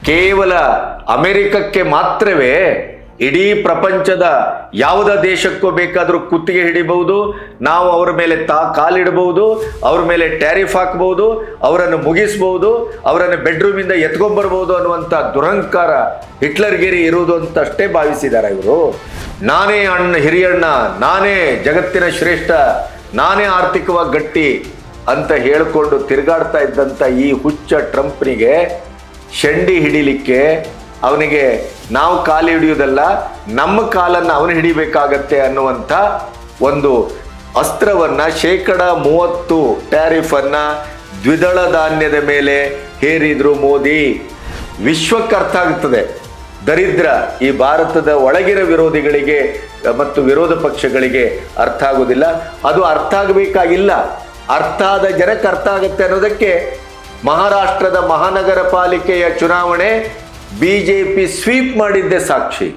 ಕೇವಲ ಅಮೆರಿಕಕ್ಕೆ ಮಾತ್ರವೇ? ಇಡೀ ಪ್ರಪಂಚದ ಯಾವುದ ದೇಶಕ್ಕೂ ಬೇಕಾದರೂ ಕುತ್ತಿಗೆ ಹಿಡಿಬಹುದು, ನಾವು ಅವರ ಮೇಲೆ ಕಾಲಿಡಬಹುದು, ಅವ್ರ ಮೇಲೆ ಟ್ಯಾರಿಫ್ ಹಾಕಬಹುದು, ಅವರನ್ನು ಮುಗಿಸಬಹುದು, ಅವರನ್ನು ಬೆಡ್ರೂಮಿಂದ ಎತ್ಕೊಂಡ್ಬರ್ಬೋದು ಅನ್ನುವಂಥ ದುರಹಂಕಾರ ಹಿಟ್ಲರ್ಗಿರಿ ಇರುವುದು ಅಂತ ಅಷ್ಟೇ ಭಾವಿಸಿದ್ದಾರೆ ಇವರು. ನಾನೇ ಹಿರಿಯಣ್ಣ, ನಾನೇ ಜಗತ್ತಿನ ಶ್ರೇಷ್ಠ, ನಾನೇ ಆರ್ಥಿಕವಾಗಿ ಗಟ್ಟಿ ಅಂತ ಹೇಳಿಕೊಂಡು ತಿರುಗಾಡ್ತಾ ಇದ್ದಂಥ ಈ ಹುಚ್ಚ ಟ್ರಂಪ್ನಿಗೆ ಶಂಡಿ ಹಿಡಿಲಿಕ್ಕೆ ಅವನಿಗೆ ನಾವು ಕಾಲು ಹಿಡಿಯುವುದಲ್ಲ, ನಮ್ಮ ಕಾಲನ್ನು ಅವನು ಹಿಡಿಬೇಕಾಗತ್ತೆ ಅನ್ನುವಂಥ ಒಂದು ಅಸ್ತ್ರವನ್ನು 30% ಟ್ಯಾರಿಫನ್ನು ದ್ವಿದಳ ಧಾನ್ಯದ ಮೇಲೆ ಹೇರಿದ್ರು ಮೋದಿ. ವಿಶ್ವಕ್ಕೆ ಅರ್ಥ ಆಗ್ತದೆ ದರಿದ್ರ ಈ ಭಾರತದ ಒಳಗಿನ ವಿರೋಧಿಗಳಿಗೆ ಮತ್ತು ವಿರೋಧ ಪಕ್ಷಗಳಿಗೆ ಅರ್ಥ ಆಗೋದಿಲ್ಲ. ಅದು ಅರ್ಥ ಆಗಬೇಕಾಗಿಲ್ಲ, ಅರ್ಥ ಆದ ಜನಕ್ಕೆ ಅರ್ಥ ಆಗುತ್ತೆ ಅನ್ನೋದಕ್ಕೆ ಮಹಾರಾಷ್ಟ್ರದ ಮಹಾನಗರ ಪಾಲಿಕೆಯ ಚುನಾವಣೆ ಬಿಜೆಪಿ ಸ್ವೀಪ್ ಮಾಡಿದ್ದೇ ಸಾಕ್ಷಿ.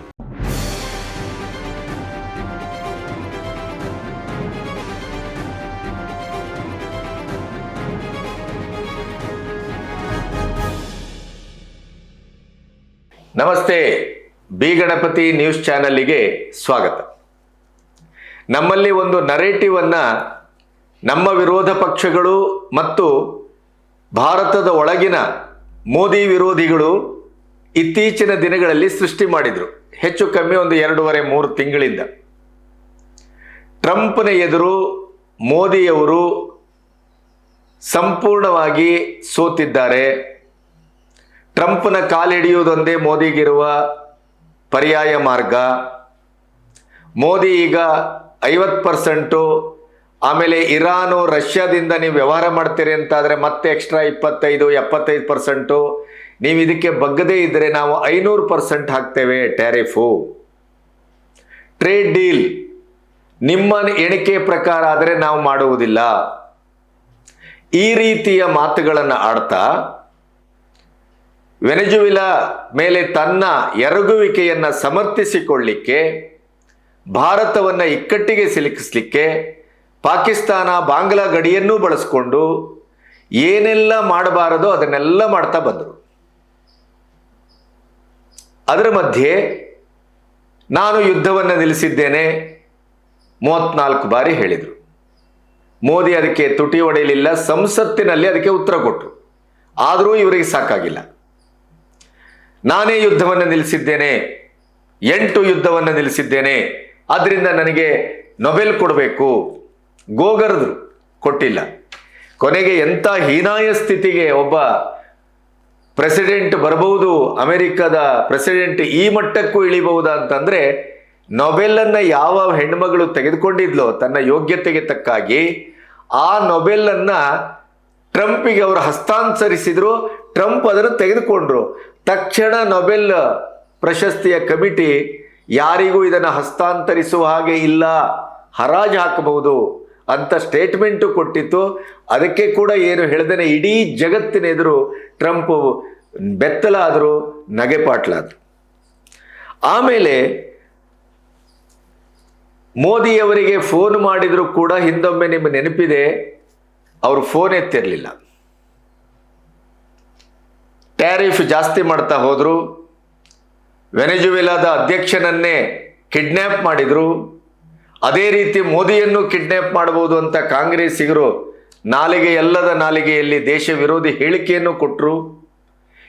ನಮಸ್ತೆ, ಬಿ ಗಣಪತಿ ನ್ಯೂಸ್ ಚಾನಲ್ಗೆ ಸ್ವಾಗತ. ನಮ್ಮಲ್ಲಿ ಒಂದು ನರೇಟಿವ್ ಅನ್ನ ನಮ್ಮ ವಿರೋಧ ಪಕ್ಷಗಳು ಮತ್ತು ಭಾರತದ ಒಳಗಿನ ಮೋದಿ ವಿರೋಧಿಗಳು ಇತ್ತೀಚಿನ ದಿನಗಳಲ್ಲಿ ಸೃಷ್ಟಿ ಮಾಡಿದರು. ಹೆಚ್ಚು ಕಮ್ಮಿ ಒಂದು 2.5-3 ತಿಂಗಳಿಂದ ಟ್ರಂಪ್ನ ಎದುರು ಮೋದಿಯವರು ಸಂಪೂರ್ಣವಾಗಿ ಸೋತಿದ್ದಾರೆ. ಟ್ರಂಪ್ನ ಕಾಲಿಡಿಯುವುದೊಂದೇ ಮೋದಿಗಿರುವ ಪರ್ಯಾಯ ಮಾರ್ಗ. ಮೋದಿ ಈಗ 50%, ಆಮೇಲೆ ಇರಾನು ರಷ್ಯಾದಿಂದ ನೀವು ವ್ಯವಹಾರ ಮಾಡ್ತೀರಿ ಅಂತಾದರೆ ಮತ್ತೆ ಎಕ್ಸ್ಟ್ರಾ 25-75%. ನೀವು ಇದಕ್ಕೆ ಬಗ್ಗದೇ ಇದ್ದರೆ ನಾವು 500% ಹಾಕ್ತೇವೆ ಟ್ಯಾರಿಫು. ಟ್ರೇಡ್ ಡೀಲ್ ನಿಮ್ಮ ಎಣಿಕೆ ಪ್ರಕಾರ ಆದರೆ ನಾವು ಮಾಡುವುದಿಲ್ಲ. ಈ ರೀತಿಯ ಮಾತುಗಳನ್ನು ಆಡ್ತಾ ವೆನೆಜುವೆಲಾ ಮೇಲೆ ತನ್ನ ಎರಗುವಿಕೆಯನ್ನು ಸಮರ್ಥಿಸಿಕೊಳ್ಳಿಕ್ಕೆ, ಭಾರತವನ್ನು ಇಕ್ಕಟ್ಟಿಗೆ ಸಿಲುಕಿಸಲಿಕ್ಕೆ ಪಾಕಿಸ್ತಾನ ಬಾಂಗ್ಲಾ ಗಡಿಯನ್ನೂ ಬಳಸಿಕೊಂಡು ಏನೆಲ್ಲ ಮಾಡಬಾರದೋ ಅದನ್ನೆಲ್ಲ ಮಾಡ್ತಾ ಬಂದರು. ಅದರ ಮಧ್ಯೆ ನಾನು ಯುದ್ಧವನ್ನು ನಿಲ್ಲಿಸಿದ್ದೇನೆ 34 ಬಾರಿ ಹೇಳಿದರು. ಮೋದಿ ಅದಕ್ಕೆ ತುಟಿ ಹೊಡೆಯಲಿಲ್ಲ, ಸಂಸತ್ತಿನಲ್ಲಿ ಅದಕ್ಕೆ ಉತ್ತರ ಕೊಟ್ಟರು. ಆದರೂ ಇವರಿಗೆ ಸಾಕಾಗಿಲ್ಲ. ನಾನೇ ಯುದ್ಧವನ್ನು ನಿಲ್ಲಿಸಿದ್ದೇನೆ, 8 ಯುದ್ಧವನ್ನು ನಿಲ್ಲಿಸಿದ್ದೇನೆ, ಆದ್ದರಿಂದ ನನಗೆ ನೊಬೆಲ್ ಕೊಡಬೇಕು. ಗೋಗರದ್ರು, ಕೊಟ್ಟಿಲ್ಲ. ಕೊನೆಗೆ ಎಂಥ ಹೀನಾಯ ಸ್ಥಿತಿಗೆ ಒಬ್ಬ ಪ್ರೆಸಿಡೆಂಟ್ ಬರಬಹುದು, ಅಮೆರಿಕದ ಪ್ರೆಸಿಡೆಂಟ್ ಈ ಮಟ್ಟಕ್ಕೂ ಇಳಿಬಹುದಾ ಅಂತಂದರೆ, ನೊಬೆಲನ್ನು ಯಾವ ಹೆಣ್ಮಗಳು ತೆಗೆದುಕೊಂಡಿದ್ಲೋ ತನ್ನ ಯೋಗ್ಯತೆಗೆ ತಕ್ಕಾಗಿ, ಆ ನೊಬೆಲನ್ನು ಟ್ರಂಪಿಗೆ ಅವರು ಹಸ್ತಾಂತರಿಸಿದ್ರು. ಟ್ರಂಪ್ ಅದನ್ನು ತೆಗೆದುಕೊಂಡ್ರು. ತಕ್ಷಣ ನೊಬೆಲ್ ಪ್ರಶಸ್ತಿಯ ಕಮಿಟಿ ಯಾರಿಗೂ ಇದನ್ನು ಹಸ್ತಾಂತರಿಸುವ ಹಾಗೆ ಇಲ್ಲ, ಹರಾಜು ಹಾಕಬಹುದು ಅಂತ ಸ್ಟೇಟ್ಮೆಂಟು ಕೊಟ್ಟಿತ್ತು. ಅದಕ್ಕೆ ಕೂಡ ಏನು ಹೇಳ್ದೇನೆ ಇಡೀ ಜಗತ್ತಿನ ಎದುರು ಟ್ರಂಪ್ ಬೆತ್ತಲಾದರು, ನಗೆಪಾಟ್ಲಾದರು. ಆಮೇಲೆ ಮೋದಿಯವರಿಗೆ ಫೋನ್ ಮಾಡಿದರೂ ಕೂಡ ಹಿಂದೊಮ್ಮೆ ನಿಮ್ಮ ನೆನಪಿದೆ, ಅವರು ಫೋನ್ ಎತ್ತಿರಲಿಲ್ಲ. ಟ್ಯಾರಿಫ್ ಜಾಸ್ತಿ ಮಾಡ್ತಾ ಹೋದರು. ವೆನೆಜುವೆಲಾದ ಅಧ್ಯಕ್ಷನನ್ನೇ ಕಿಡ್ನ್ಯಾಪ್ ಮಾಡಿದರು. ಅದೇ ರೀತಿ ಮೋದಿಯನ್ನು ಕಿಡ್ನ್ಯಾಪ್ ಮಾಡಬಹುದು ಅಂತ ಕಾಂಗ್ರೆಸ್ಸಿಗರು ಎಲ್ಲದ ನಾಲಿಗೆಯಲ್ಲಿ ದೇಶ ವಿರೋಧಿ ಹೇಳಿಕೆಯನ್ನು ಕೊಟ್ಟರು.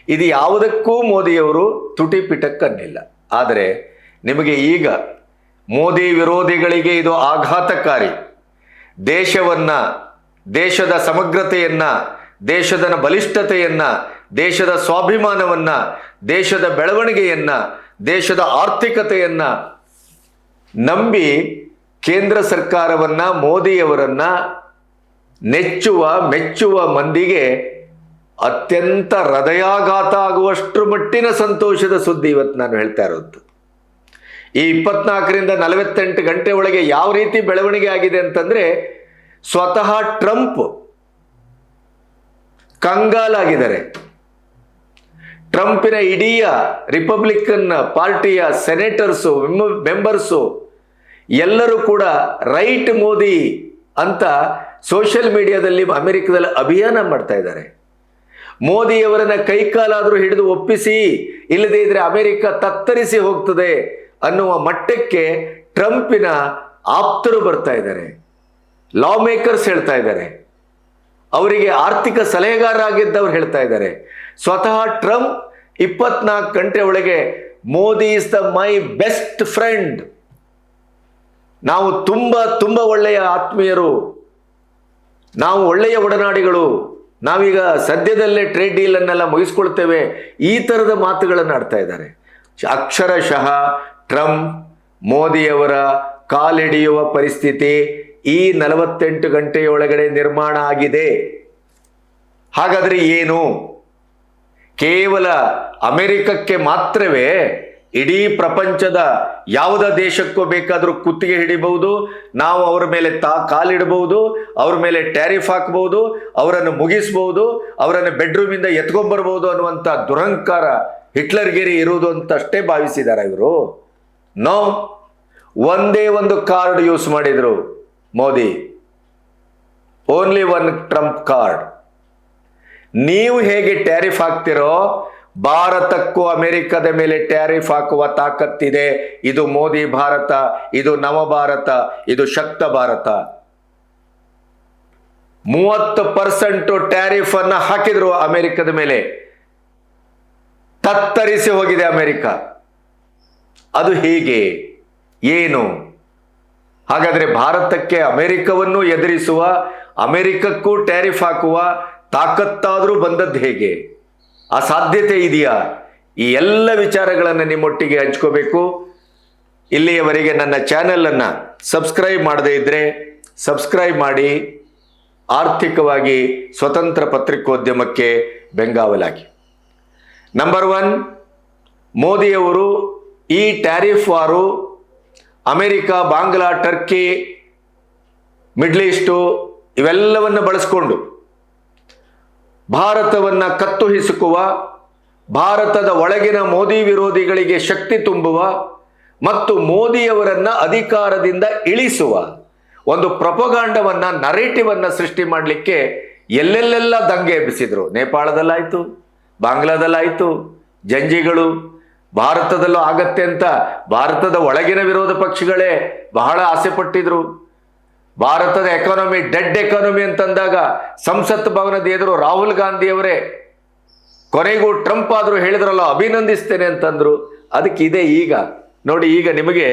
ಇದು ಯಾವುದಕ್ಕೂ ಮೋದಿಯವರು ತುಟಿ ಪಿಟಕ್ಕನ್ನಿಲ್ಲ. ಆದರೆ ನಿಮಗೆ ಈಗ ಮೋದಿ ವಿರೋಧಿಗಳಿಗೆ ಇದು ಆಘಾತಕಾರಿ. ದೇಶವನ್ನು, ದೇಶದ ಸಮಗ್ರತೆಯನ್ನು, ದೇಶದ ಬಲಿಷ್ಠತೆಯನ್ನು, ದೇಶದ ಸ್ವಾಭಿಮಾನವನ್ನು, ದೇಶದ ಬೆಳವಣಿಗೆಯನ್ನು, ದೇಶದ ಆರ್ಥಿಕತೆಯನ್ನು ನಂಬಿ ಕೇಂದ್ರ ಸರ್ಕಾರವನ್ನು, ಮೋದಿಯವರನ್ನು ಮೆಚ್ಚುವ ಮಂದಿಗೆ ಅತ್ಯಂತ ಹೃದಯಾಘಾತ ಆಗುವಷ್ಟರ ಮಟ್ಟಿನ ಸಂತೋಷದ ಸುದ್ದಿ ಇವತ್ತು ನಾನು ಹೇಳ್ತಾ ಇರೋದು. ಈ 24ರಿಂದ 48 ಗಂಟೆ ಒಳಗೆ ಯಾವ ರೀತಿ ಬೆಳವಣಿಗೆ ಆಗಿದೆ ಅಂತಂದರೆ, ಸ್ವತಃ ಟ್ರಂಪ್ ಕಂಗಾಲಾಗಿದ್ದಾರೆ. ಟ್ರಂಪಿನ ಇಡೀ ರಿಪಬ್ಲಿಕನ್ ಪಾರ್ಟಿಯ ಸೆನೆಟರ್ಸು, ಮೆಂಬರ್ಸು ಎಲ್ಲರೂ ಕೂಡ ರೈಟ್ ಮೋದಿ ಅಂತ ಸೋಷಿಯಲ್ ಮೀಡಿಯಾದಲ್ಲಿ ಅಮೆರಿಕದಲ್ಲಿ ಅಭಿಯಾನ ಮಾಡ್ತಾ ಇದ್ದಾರೆ. ಮೋದಿಯವರನ್ನ ಕೈಕಾಲಾದರೂ ಹಿಡಿದು ಒಪ್ಪಿಸಿ, ಇಲ್ಲದೇ ಇದ್ರೆ ಅಮೆರಿಕ ತತ್ತರಿಸಿ ಹೋಗ್ತದೆ ಅನ್ನುವ ಮಟ್ಟಕ್ಕೆ ಟ್ರಂಪಿನ ಆಪ್ತರು ಬರ್ತಾ ಇದ್ದಾರೆ, ಲಾ ಮೇಕರ್ಸ್ ಹೇಳ್ತಾ ಇದ್ದಾರೆ, ಅವರಿಗೆ ಆರ್ಥಿಕ ಸಲಹೆಗಾರರಾಗಿದ್ದವ್ರು ಹೇಳ್ತಾ ಇದ್ದಾರೆ. ಸ್ವತಃ ಟ್ರಂಪ್ 24 ಗಂಟೆ ಒಳಗೆ Modi is the my best friend, ನಾವು ತುಂಬ ಒಳ್ಳೆಯ ಆತ್ಮೀಯರು, ನಾವು ಒಳ್ಳೆಯ ಒಡನಾಡಿಗಳು, ನಾವೀಗ ಸದ್ಯದಲ್ಲೇ ಟ್ರೇಡ್ ಡೀಲ್ ಅನ್ನೆಲ್ಲ ಮುಗಿಸ್ಕೊಳ್ತೇವೆ, ಈ ಥರದ ಮಾತುಗಳನ್ನು ಆಡ್ತಾ ಇದ್ದಾರೆ. ಅಕ್ಷರಶಃ ಟ್ರಂಪ್ ಮೋದಿಯವರ ಕಾಲಿಡಿಯುವ ಪರಿಸ್ಥಿತಿ ಈ 48 ಗಂಟೆಯೊಳಗಡೆ ನಿರ್ಮಾಣ ಆಗಿದೆ. ಹಾಗಾದ್ರೆ ಏನು? ಕೇವಲ ಅಮೆರಿಕಕ್ಕೆ ಮಾತ್ರವೇ ಇಡೀ ಪ್ರಪಂಚದ ಯಾವುದ ದೇಶಕ್ಕೂ ಬೇಕಾದರೂ ಕುತ್ತಿಗೆ ಹಿಡಿಬಹುದು, ನಾವು ಅವರ ಮೇಲೆ ಕಾಲಿಡಬಹುದು, ಅವ್ರ ಮೇಲೆ ಟ್ಯಾರಿಫ್ ಹಾಕಬಹುದು, ಅವರನ್ನು ಮುಗಿಸಬಹುದು, ಅವರನ್ನು ಬೆಡ್ರೂಮಿಂದ ಎತ್ಕೊಂಡ್ಬರ್ಬೋದು ಅನ್ನುವಂಥ ದುರಹಂಕಾರ ಹಿಟ್ಲರ್ಗಿರಿ ಇರುವುದು ಅಂತ ಅಷ್ಟೇ ಭಾವಿಸಿದ್ದಾರೆ ಇವರು. ನೋ, ಒಂದೇ ಒಂದು ಕಾರ್ಡ್ ಯೂಸ್ ಮಾಡಿದ್ರು Modi, only one Trump card. ನೀವು ಹೇಗೆ ಟ್ಯಾರಿಫ್ ಹಾಕ್ತಿರೋ ಭಾರತಕ್ಕೂ ಅಮೆರಿಕದ ಮೇಲೆ ಟ್ಯಾರಿಫ್ ಹಾಕುವ ತಾಕತ್ತಿದೆ. ಇದು ಮೋದಿ ಭಾರತ, ಇದು ನವ ಭಾರತ, ಇದು ಶಕ್ತ ಭಾರತ. 30% ಟ್ಯಾರಿಫ್ ಅನ್ನ ಹಾಕಿದ್ರು ಅಮೆರಿಕದ ಮೇಲೆ, ತತ್ತರಿಸಿ ಹೋಗಿದೆ ಅಮೆರಿಕ. ಅದು ಹೀಗೆ ಏನು? ಹಾಗಾದ್ರೆ ಭಾರತಕ್ಕೆ ಅಮೆರಿಕವನ್ನು ಎದುರಿಸುವ, ಅಮೆರಿಕಕ್ಕೂ ಟ್ಯಾರಿಫ್ ಹಾಕುವ ತಾಕತ್ತಾದರೂ ಬಂದದ್ದು ಹೇಗೆ? ಆ ಸಾಧ್ಯತೆ ಇದೆಯಾ? ಈ ಎಲ್ಲ ವಿಚಾರಗಳನ್ನು ನಿಮ್ಮೊಟ್ಟಿಗೆ ಹಂಚ್ಕೋಬೇಕು. ಇಲ್ಲಿಯವರೆಗೆ ನನ್ನ ಚಾನೆಲನ್ನು ಸಬ್ಸ್ಕ್ರೈಬ್ ಮಾಡದೇ ಇದ್ದರೆ ಸಬ್ಸ್ಕ್ರೈಬ್ ಮಾಡಿ, ಆರ್ಥಿಕವಾಗಿ ಸ್ವತಂತ್ರ ಪತ್ರಿಕೋದ್ಯಮಕ್ಕೆ ಬೆಂಗಾವಲಾಗಿ. ನಂಬರ್ 1, ಮೋದಿಯವರು ಈ tariff war America, Bangla, Turkey, middle east ಇವೆಲ್ಲವನ್ನು ಬಳಸಿಕೊಂಡು ಭಾರತವನ್ನು ಕತ್ತು ಹಿಸುಕುವ, ಭಾರತದ ಒಳಗಿನ ಮೋದಿ ವಿರೋಧಿಗಳಿಗೆ ಶಕ್ತಿ ತುಂಬುವ ಮತ್ತು ಮೋದಿಯವರನ್ನ ಅಧಿಕಾರದಿಂದ ಇಳಿಸುವ ಒಂದು ಪ್ರೊಪಗಾಂಡವನ್ನ, ನರೇಟಿವ್ ಅನ್ನ ಸೃಷ್ಟಿ ಮಾಡಲಿಕ್ಕೆ ಎಲ್ಲೆಲ್ಲೆಲ್ಲ ದಂಗೆ ಎಬ್ಬಿಸಿದ್ರು. ನೇಪಾಳದಲ್ಲಾಯ್ತು, ಬಾಂಗ್ಲಾದಲ್ಲಾಯ್ತು, ಜಂಜಿಗಳು, ಭಾರತದಲ್ಲೂ ಆಗತ್ತೆ ಅಂತ ಭಾರತದ ಒಳಗಿನ ವಿರೋಧ ಪಕ್ಷಗಳೇ ಬಹಳ ಆಸೆ ಪಟ್ಟಿದ್ರು. ಭಾರತದ ಎಕಾನಮಿ ಡೆಡ್ ಎಕಾನಮಿ ಅಂತಂದಾಗ ಸಂಸತ್ ಭವನದ ಎದುರು ರಾಹುಲ್ ಗಾಂಧಿಯವರೇ ಕೊನೆಗೂ ಟ್ರಂಪ್ ಆದರೂ ಹೇಳಿದ್ರಲ್ಲ ಅಭಿನಂದಿಸ್ತೇನೆ ಅಂತಂದ್ರು. ಅದಕ್ಕಿದೆ ಈಗ ನೋಡಿ. ಈಗ ನಿಮಗೆ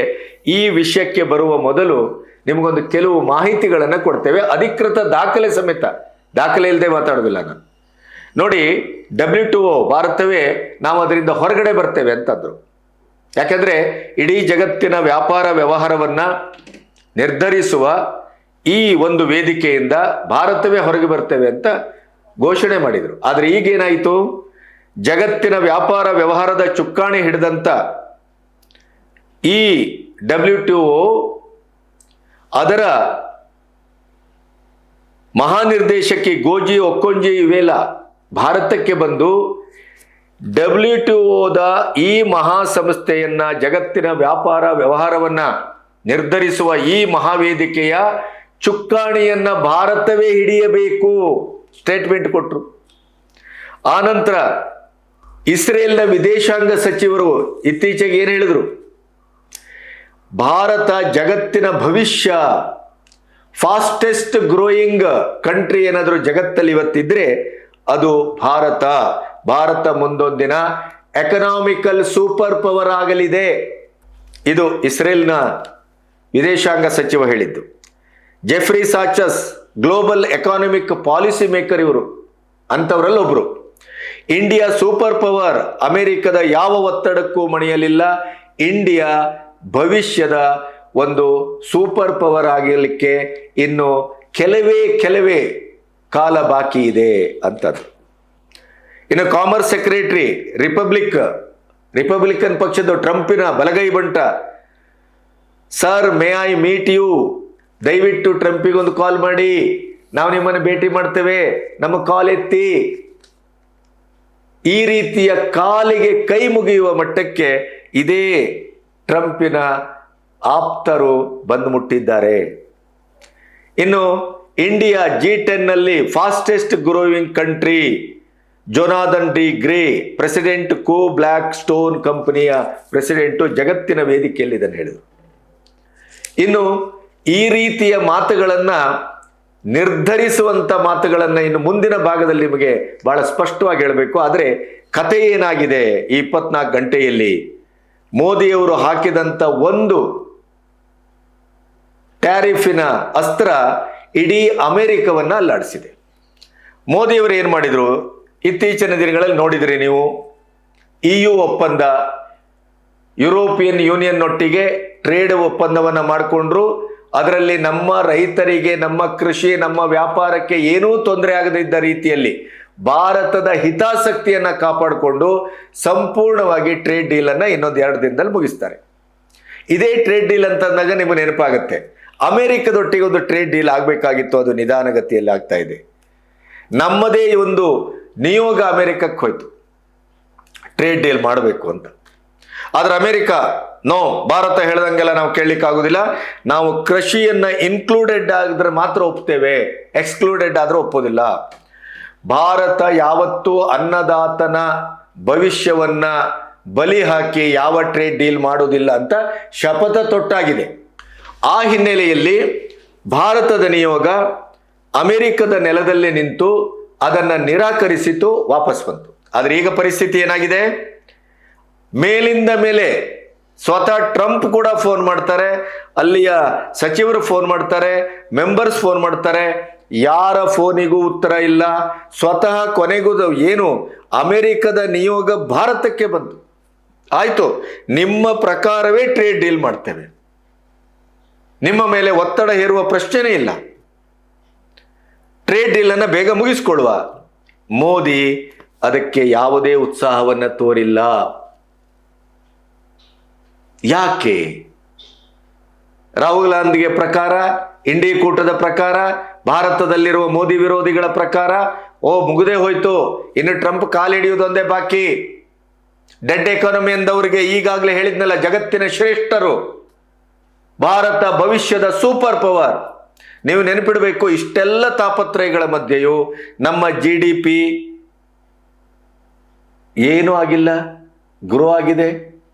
ಈ ವಿಷಯಕ್ಕೆ ಬರುವ ಮೊದಲು ನಿಮಗೊಂದು ಕೆಲವು ಮಾಹಿತಿಗಳನ್ನು ಕೊಡ್ತೇವೆ, ಅಧಿಕೃತ ದಾಖಲೆ ಸಮೇತ. ದಾಖಲೆ ಇಲ್ಲದೆ ಮಾತಾಡೋದಿಲ್ಲ ನಾನು. ನೋಡಿ, WTO ಭಾರತವೇ ನಾವು ಅದರಿಂದ ಹೊರಗಡೆ ಬರ್ತೇವೆ ಅಂತಂದ್ರು. ಯಾಕೆಂದ್ರೆ ಇಡೀ ಜಗತ್ತಿನ ವ್ಯಾಪಾರ ವ್ಯವಹಾರವನ್ನ ನಿರ್ಧರಿಸುವ ಈ ಒಂದು ವೇದಿಕೆಯಿಂದ ಭಾರತವೇ ಹೊರಗೆ ಬರ್ತೇವೆ ಅಂತ ಘೋಷಣೆ ಮಾಡಿದರು. ಆದರೆ ಈಗೇನಾಯಿತು? ಜಗತ್ತಿನ ವ್ಯಾಪಾರ ವ್ಯವಹಾರದ ಚುಕ್ಕಾಣಿ ಹಿಡಿದಂತ ಈ WTO ಅದರ ಮಹಾನಿರ್ದೇಶಕಿ ಗೋಜಿ ಒಕ್ಕೊಂಜಿ ಇವೆಲ್ಲ ಭಾರತಕ್ಕೆ ಬಂದು WTOದ ಈ ಮಹಾಸಂಸ್ಥೆಯನ್ನ, ಜಗತ್ತಿನ ವ್ಯಾಪಾರ ವ್ಯವಹಾರವನ್ನ ನಿರ್ಧರಿಸುವ ಈ ಮಹಾವೇದಿಕೆಯ ಚುಕ್ಕಾಣಿಯನ್ನ ಭಾರತವೇ ಹಿಡಿಯಬೇಕು ಸ್ಟೇಟ್ಮೆಂಟ್ ಕೊಟ್ಟರು. ಆನಂತರ ಇಸ್ರೇಲ್ನ ವಿದೇಶಾಂಗ ಸಚಿವರು ಇತ್ತೀಚೆಗೆ ಏನು ಹೇಳಿದ್ರು? ಭಾರತ ಜಗತ್ತಿನ ಭವಿಷ್ಯ, ಫಾಸ್ಟೆಸ್ಟ್ ಗ್ರೋಯಿಂಗ್ ಕಂಟ್ರಿ ಏನಾದರೂ ಜಗತ್ತಲ್ಲಿ ಇವತ್ತಿದ್ರೆ ಅದು ಭಾರತ. ಭಾರತ ಮುಂದೊಂದಿನ ಎಕನಾಮಿಕಲ್ ಸೂಪರ್ ಪವರ್ ಆಗಲಿದೆ. ಇದು ಇಸ್ರೇಲ್ನ ವಿದೇಶಾಂಗ ಸಚಿವ ಹೇಳಿದ್ದು. Jeffrey Sachs global economic policy maker, ಇವರು ಅಂಥವರಲ್ಲಿ ಒಬ್ರು. ಇಂಡಿಯಾ ಸೂಪರ್ ಪವರ್, ಅಮೆರಿಕದ ಯಾವ ಒತ್ತಡಕ್ಕೂ ಮಣಿಯಲಿಲ್ಲ. ಇಂಡಿಯಾ ಭವಿಷ್ಯದ ಒಂದು ಸೂಪರ್ ಪವರ್ ಆಗಲಿಕ್ಕೆ ಇನ್ನು ಕೆಲವೇ ಕಾಲ ಬಾಕಿ ಇದೆ ಅಂತದ್ದು. ಇನ್ನು ಕಾಮರ್ಸ್ ಸೆಕ್ರೆಟರಿ, ರಿಪಬ್ಲಿಕನ್ ಪಕ್ಷದ ಟ್ರಂಪಿನ ಬಲಗೈ ಬಂಟ, sir may I meet you, ದಯವಿಟ್ಟು ಟ್ರಂಪಿಗೊಂದು ಕಾಲ್ ಮಾಡಿ, ನಾವು ನಿಮ್ಮನ್ನು ಭೇಟಿ ಮಾಡ್ತೇವೆ, ನಮ್ಮ ಕಾಲ್ ಎತ್ತಿ. ಈ ರೀತಿಯ ಕಾಲಿಗೆ ಕೈ ಮುಗಿಯುವ ಮಟ್ಟಕ್ಕೆ ಇದೇ ಟ್ರಂಪಿನ ಆಪ್ತರು ಬಂದು ಮುಟ್ಟಿದ್ದಾರೆ. ಇನ್ನು ಇಂಡಿಯಾ G10 ನಲ್ಲಿ fastest growing country, Jonathan D Gray, president ಕೋ ಬ್ಲ್ಯಾಕ್ ಸ್ಟೋನ್ ಕಂಪನಿಯ ಪ್ರೆಸಿಡೆಂಟು, ಜಗತ್ತಿನ ವೇದಿಕೆಯಲ್ಲಿ ಇದನ್ನು ಹೇಳಿದರು. ಇನ್ನು ಈ ರೀತಿಯ ಮಾತುಗಳನ್ನು, ನಿರ್ಧರಿಸುವಂಥ ಮಾತುಗಳನ್ನು ಇನ್ನು ಮುಂದಿನ ಭಾಗದಲ್ಲಿ ನಿಮಗೆ ಬಹಳ ಸ್ಪಷ್ಟವಾಗಿ ಹೇಳಬೇಕು. ಆದರೆ ಕಥೆ ಏನಾಗಿದೆ ಈ 24 ಗಂಟೆಯಲ್ಲಿ? ಮೋದಿಯವರು ಹಾಕಿದಂಥ ಒಂದು ಟ್ಯಾರಿಫಿನ ಅಸ್ತ್ರ ಇಡೀ ಅಮೆರಿಕವನ್ನ ಅಲ್ಲಾಡಿಸಿದೆ. ಮೋದಿಯವರು ಏನು ಮಾಡಿದರು? ಇತ್ತೀಚಿನ ದಿನಗಳಲ್ಲಿ ನೋಡಿದ್ರಿ ನೀವು, EU ಒಪ್ಪಂದ, ಯುರೋಪಿಯನ್ ಯೂನಿಯನ್ನೊಟ್ಟಿಗೆ ಟ್ರೇಡ್ ಒಪ್ಪಂದವನ್ನು ಮಾಡಿಕೊಂಡ್ರು. ಅದರಲ್ಲಿ ನಮ್ಮ ರೈತರಿಗೆ, ನಮ್ಮ ಕೃಷಿ, ನಮ್ಮ ವ್ಯಾಪಾರಕ್ಕೆ ಏನೂ ತೊಂದರೆ ಆಗದಿದ್ದ ರೀತಿಯಲ್ಲಿ ಭಾರತದ ಹಿತಾಸಕ್ತಿಯನ್ನು ಕಾಪಾಡಿಕೊಂಡು ಸಂಪೂರ್ಣವಾಗಿ ಟ್ರೇಡ್ ಡೀಲನ್ನು ಇನ್ನೊಂದು 2 ದಿನದಲ್ಲಿ ಮುಗಿಸ್ತಾರೆ. ಇದೇ ಟ್ರೇಡ್ ಡೀಲ್ ಅಂತಂದಾಗ ನಿಮಗೆ ನೆನಪಾಗುತ್ತೆ, ಅಮೆರಿಕದೊಟ್ಟಿಗೆ ಒಂದು ಟ್ರೇಡ್ ಡೀಲ್ ಆಗಬೇಕಾಗಿತ್ತು, ಅದು ನಿಧಾನಗತಿಯಲ್ಲಿ ಆಗ್ತಾ ಇದೆ. ನಮ್ಮದೇ ಒಂದು ನಿಯೋಗ ಅಮೆರಿಕಕ್ಕೆ ಹೋಯ್ತು ಟ್ರೇಡ್ ಡೀಲ್ ಮಾಡಬೇಕು ಅಂತ. ಆದ್ರೆ ಅಮೆರಿಕ ನೋ, ಭಾರತ ಹೇಳ್ದಂಗೆಲ್ಲ ನಾವು ಕೇಳಲಿಕ್ಕಾಗೋದಿಲ್ಲ, ನಾವು ಕೃಷಿಯನ್ನ ಇನ್ಕ್ಲೂಡೆಡ್ ಆಗಿದ್ರೆ ಮಾತ್ರ ಒಪ್ತೇವೆ, ಎಕ್ಸ್ಕ್ಲೂಡೆಡ್ ಆದ್ರೆ ಒಪ್ಪೋದಿಲ್ಲ. ಭಾರತ ಯಾವತ್ತೂ ಅನ್ನದಾತನ ಭವಿಷ್ಯವನ್ನ ಬಲಿ ಹಾಕಿ ಯಾವ ಟ್ರೇಡ್ ಡೀಲ್ ಮಾಡೋದಿಲ್ಲ ಅಂತ ಶಪಥ ತೊಟ್ಟಾಗಿದೆ. ಆ ಹಿನ್ನೆಲೆಯಲ್ಲಿ ಭಾರತದ ನಿಯೋಗ ಅಮೆರಿಕದ ನೆಲದಲ್ಲಿ ನಿಂತು ಅದನ್ನು ನಿರಾಕರಿಸಿತು, ವಾಪಸ್ ಬಂತು. ಆದರೆ ಈಗ ಪರಿಸ್ಥಿತಿ ಏನಾಗಿದೆ? ಮೇಲಿಂದ ಮೇಲೆ ಸ್ವತಃ ಟ್ರಂಪ್ ಕೂಡ ಫೋನ್ ಮಾಡ್ತಾರೆ, ಅಲ್ಲಿಯ ಸಚಿವರು ಫೋನ್ ಮಾಡ್ತಾರೆ, ಮೆಂಬರ್ಸ್ ಫೋನ್ ಮಾಡ್ತಾರೆ, ಯಾರ ಫೋನಿಗೂ ಉತ್ತರ ಇಲ್ಲ. ಸ್ವತಃ ಕೊನೆಗೂ ಏನು ಅಮೆರಿಕದ ನಿಯೋಗ ಭಾರತಕ್ಕೆ ಬಂತು. ಆಯ್ತು, ನಿಮ್ಮ ಪ್ರಕಾರವೇ ಟ್ರೇಡ್ ಡೀಲ್ ಮಾಡ್ತೇವೆ, ನಿಮ್ಮ ಮೇಲೆ ಒತ್ತಡ ಹೇರುವ ಪ್ರಶ್ನೆನೇ ಇಲ್ಲ, ಟ್ರೇಡ್ ಡೀಲ್ ಅನ್ನು ಬೇಗ ಮುಗಿಸ್ಕೊಳ್ಳುವ. ಮೋದಿ ಅದಕ್ಕೆ ಯಾವುದೇ ಉತ್ಸಾಹವನ್ನು ತೋರಿಲ್ಲ. ಯಾಕೆ? ರಾಹುಲ್ ಗಾಂಧಿಗೆ ಪ್ರಕಾರ, ಇಂಡಿ ಕೂಟದ ಪ್ರಕಾರ, ಭಾರತದಲ್ಲಿರುವ ಮೋದಿ ವಿರೋಧಿಗಳ ಪ್ರಕಾರ, ಮುಗಿದೇ ಹೋಯ್ತು, ಇನ್ನು ಟ್ರಂಪ್ ಕಾಲಿಡಿಯುವುದೊಂದೇ ಬಾಕಿ. ಡೆಡ್ ಎಕಾನಮಿ ಎಂದವರಿಗೆ ಈಗಾಗಲೇ ಹೇಳಿದ್ನಲ್ಲ, ಜಗತ್ತಿನ ಶ್ರೇಷ್ಠರು, ಭಾರತ ಭವಿಷ್ಯದ ಸೂಪರ್ ಪವರ್. ನೀವು ನೆನಪಿಡಬೇಕು, ಇಷ್ಟೆಲ್ಲ ತಾಪತ್ರಯಗಳ ಮಧ್ಯೆಯೂ ನಮ್ಮ GDP ಏನೂ ಆಗಿಲ್ಲ, ಗ್ರೋ ಆಗಿದೆ.